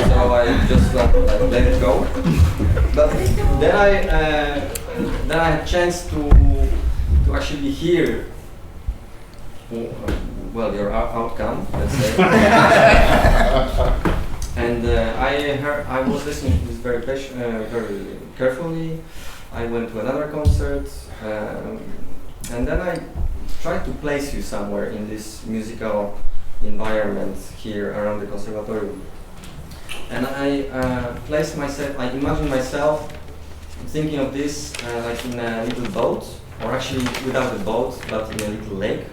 So I just let it go. But then I had a chance to actually hear your outcome, let's say. And I was listening to this very carefully. I went to another concert, and then I tried to place you somewhere in this musical environment here around the conservatorium. And I placed myself, I imagined myself thinking of this like in a little boat, or actually without a boat, but in a little lake.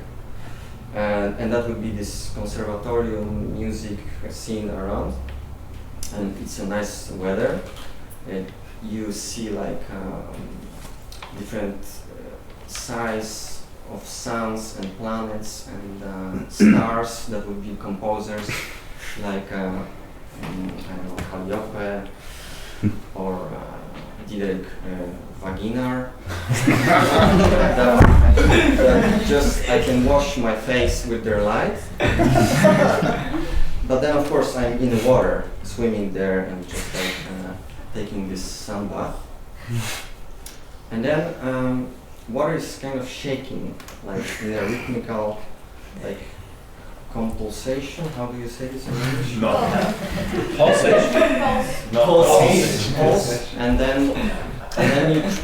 And that would be this conservatorium music scene around. And it's a nice weather. You see like different size of suns and planets and stars that would be composers like I don't know, Calliope or Diederik Wagenaar. Just I can wash my face with their light. But then of course I'm in the water, swimming there and just like taking this sun bath. And then water is kind of shaking, like in a rhythmical, like compulsation. How do you say this in English? No. Pulsation. Pulse. Pulse. And then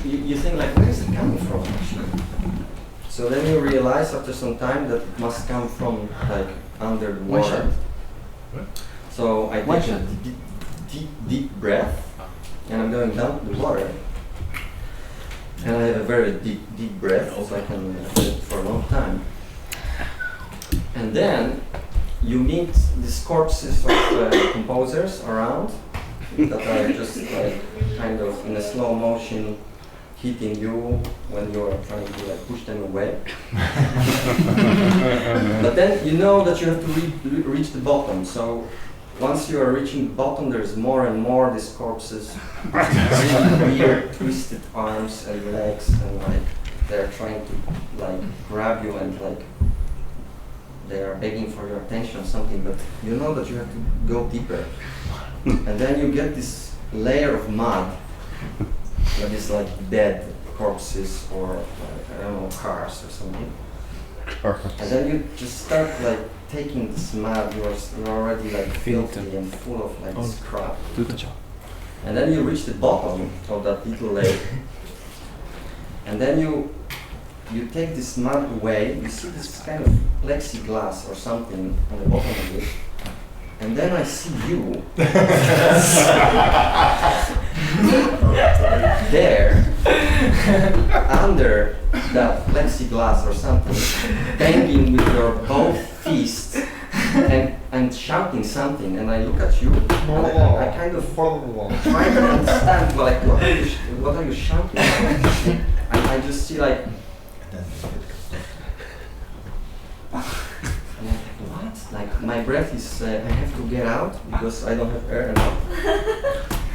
you think like, where is it coming from actually? So then you realize after some time that it must come from like under the water. So I take a deep breath, and I'm going down to the water. And I have a very deep breath, so I can do it for a long time. And then you meet these corpses of composers around that are just like kind of in a slow motion hitting you when you are trying to like push them away. But then you know that you have to reach the bottom. So once you are reaching the bottom, there's more and more these corpses, really weird twisted arms and legs, and like they're trying to like grab you and like they are begging for your attention or something, but you know that you have to go deeper. And then you get this layer of mud that is like dead corpses or like, I don't know, cars or something. And then you just start like taking this mud, you're already like filthy and full of like this crap. And then you reach the bottom of that little lake. And then you take this mud away, you see this kind of plexiglass or something on the bottom of it. And then I see you there, under that plexiglass or something, banging with your both fists and shouting something. And I look at you, and I kind of try to understand, like, what are you shouting about? And I just see like, like my breath is, I have to get out because I don't have air enough.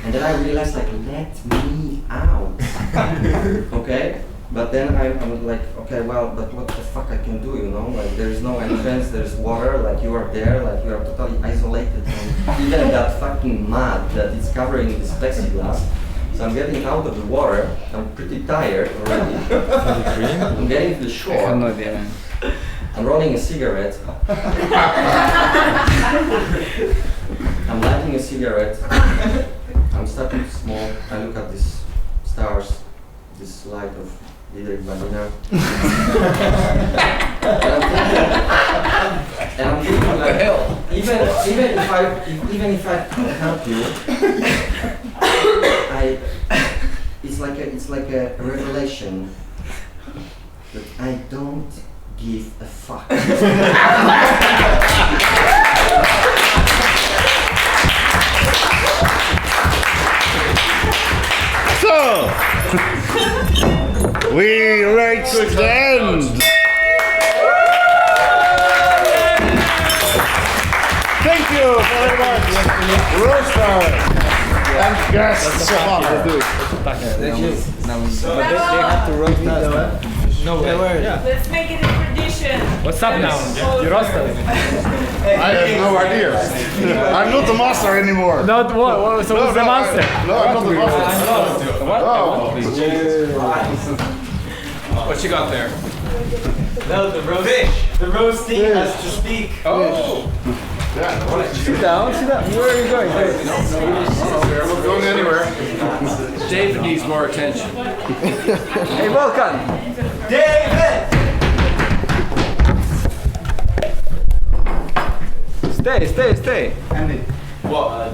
And then I realized like, let me out, okay? But then I'm like, okay, well, but what the fuck I can do, you know? Like there is no entrance, there's water, like you are there, like you are totally isolated from even that fucking mud that is covering this plexiglass. So I'm getting out of the water, I'm pretty tired already. I'm getting to the shore. I have no idea, man. I'm rolling a cigarette. I'm lighting a cigarette. I'm starting to smoke. I look at these stars, this light of Diederik Wagenaar. And I'm thinking like, even if I could help you, it's like a revelation that I don't give a fuck. So, we reached the end. Thank you very much, roaster and guests of honor. They have to roast us. No way. Let's make it a tradition. What's up now? You roasted. I have no idea. I'm not the master anymore. Not what? So who's the master? No, I'm not the master. Oh. What you got there? No, the roasting has to speak. Oh. Yeah. Sit down. Where are you going? We're going anywhere. David needs more attention. Hey, welcome. David! Stay. What?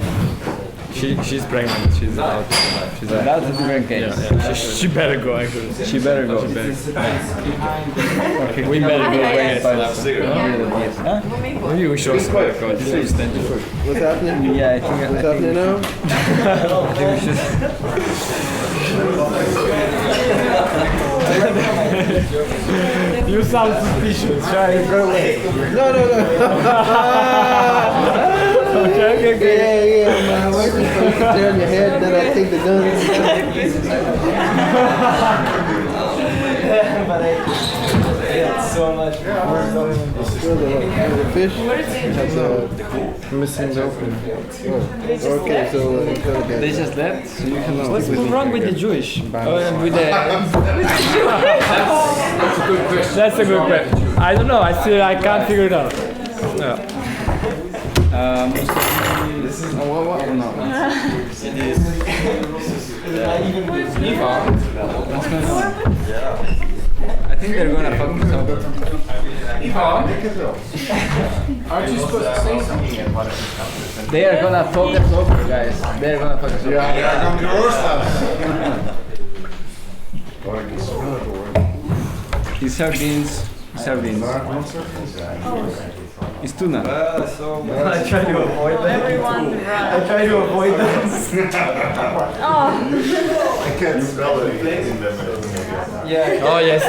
She's pregnant. She's out. She's out. That's a different case. Yeah. She better go actually. She better go. Okay, we better go. Huh? Maybe we should also go. What's happening? Yeah, I think What's happening now? I think we should. You sound suspicious. Try it. No. Okay. Yeah. My wife is going to turn your head, then I take the gun. But I had so much The fish? Missing the open. Okay, so They just left, so you can. What's wrong with the Jewish? With the That's a good question. That's a good question. I don't know. I can't figure it out. Yeah. This is what? No. What's going on? I think they're gonna fuck us up. Aren't you supposed to say something? They are gonna fuck us over, guys. They are gonna fuck us over. Yeah, I'm gonna roast us. It's sardines. It's tuna. I try to avoid them. Everyone I try to avoid them. Oh. I can't smell it. Yeah. Oh yes.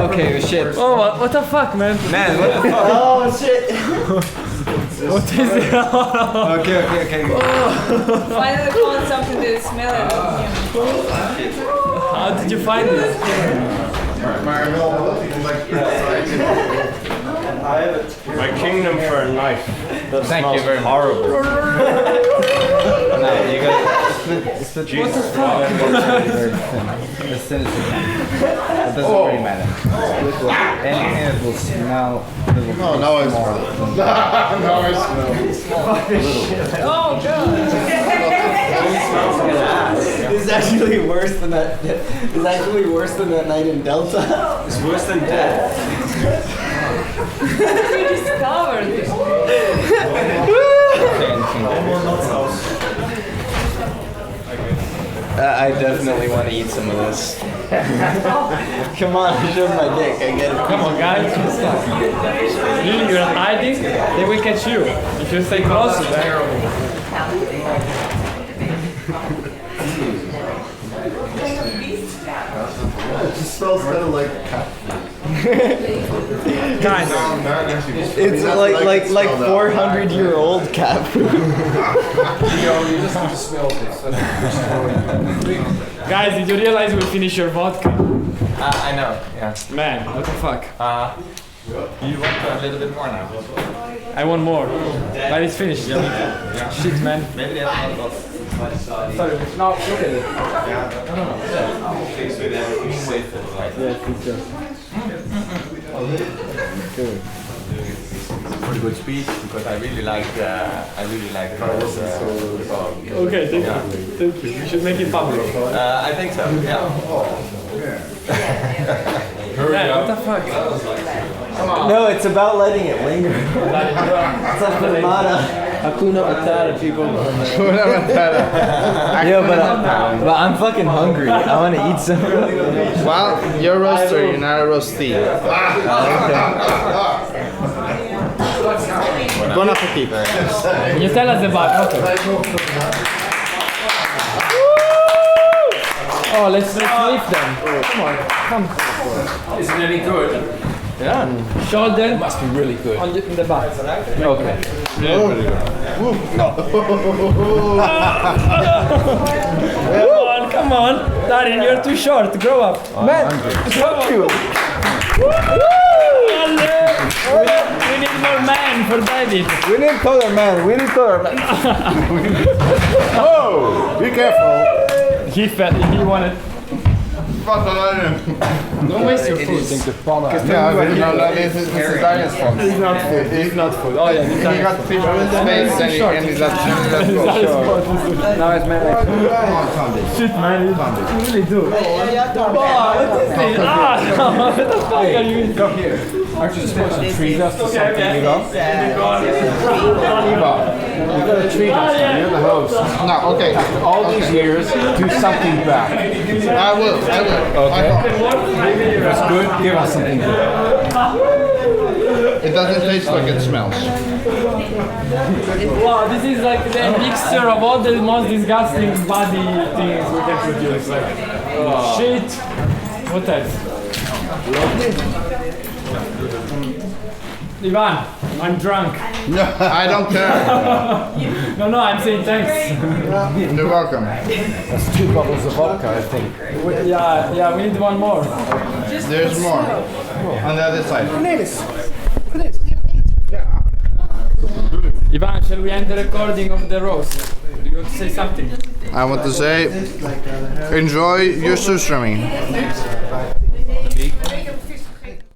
Okay, shit. Oh what the fuck, man? Man, what the fuck? Oh shit. What is it? Okay. Finally found something to smell it. How did you find this? My kingdom for a knife. That Thank you smells very much. horrible. No, you got split. What the fuck? As thin as you can. It doesn't really matter. Anything that will smell. No, now I smell it. Now I smell it. Oh god. This is actually worse than that. It's actually worse than that night in Delta. It's worse than death. How did you discover this? I definitely want to eat some of this. Come on, show my dick. I get it. Come on, guys. Lili, you're hiding. They will catch you. If you stay close, It just smells kind of like cat kind of. It's like 400-year-old cat food. You just have to smell this. Guys, did you realize we finished your vodka? I know, yeah. Man, what the fuck? You want a little bit more now? I want more. But it's finished. Yeah. Shit, man. Maybe they have not got. Sorry, no, look at it. No. Fix with everything safe. Pretty good speech because I really like this. Okay, thank you. We should make it public. I think so. Yeah. What the fuck? Come on. No, it's about letting it linger. It's like the motto. Hakuna Matata, people. Hakuna Matata. Yeah, but I'm fucking hungry. I want to eat some. Well, you're a roaster, you're not a roastee. Bon appetit. Can you tell us about it? Oh, let's lift them. Come on, come. Isn't any good? Yeah. Shoulder must be really good. In the back. Okay. Come on, Darien, you're too short. Grow up. Man, fuck you. We need more men for David. We need taller man. We need taller man. Oh, be careful. He wanted. Don't waste your food. This is Darien's fault. He's not full. Oh yeah, he got people in space and he's not now it's man. Shit, man, you really do. What the fuck are you? Come here. Aren't you supposed to treat us to something, Ivan? Ivan, you gotta treat us. You're the host. No, okay. After all these years, do something back. I will. Okay. That's good. Give us something good. It doesn't taste like it smells. Wow, this is like the mixture of all the most disgusting body things we can produce. Like shit. What else? Ivan, I'm drunk. I don't care. No, I'm saying thanks. You're welcome. That's 2 bottles of vodka, I think. Yeah, we need one more. There's more. On the other side. Ivan, shall we end the recording of the roast? Do you want to say something? I want to say, enjoy your surströmming.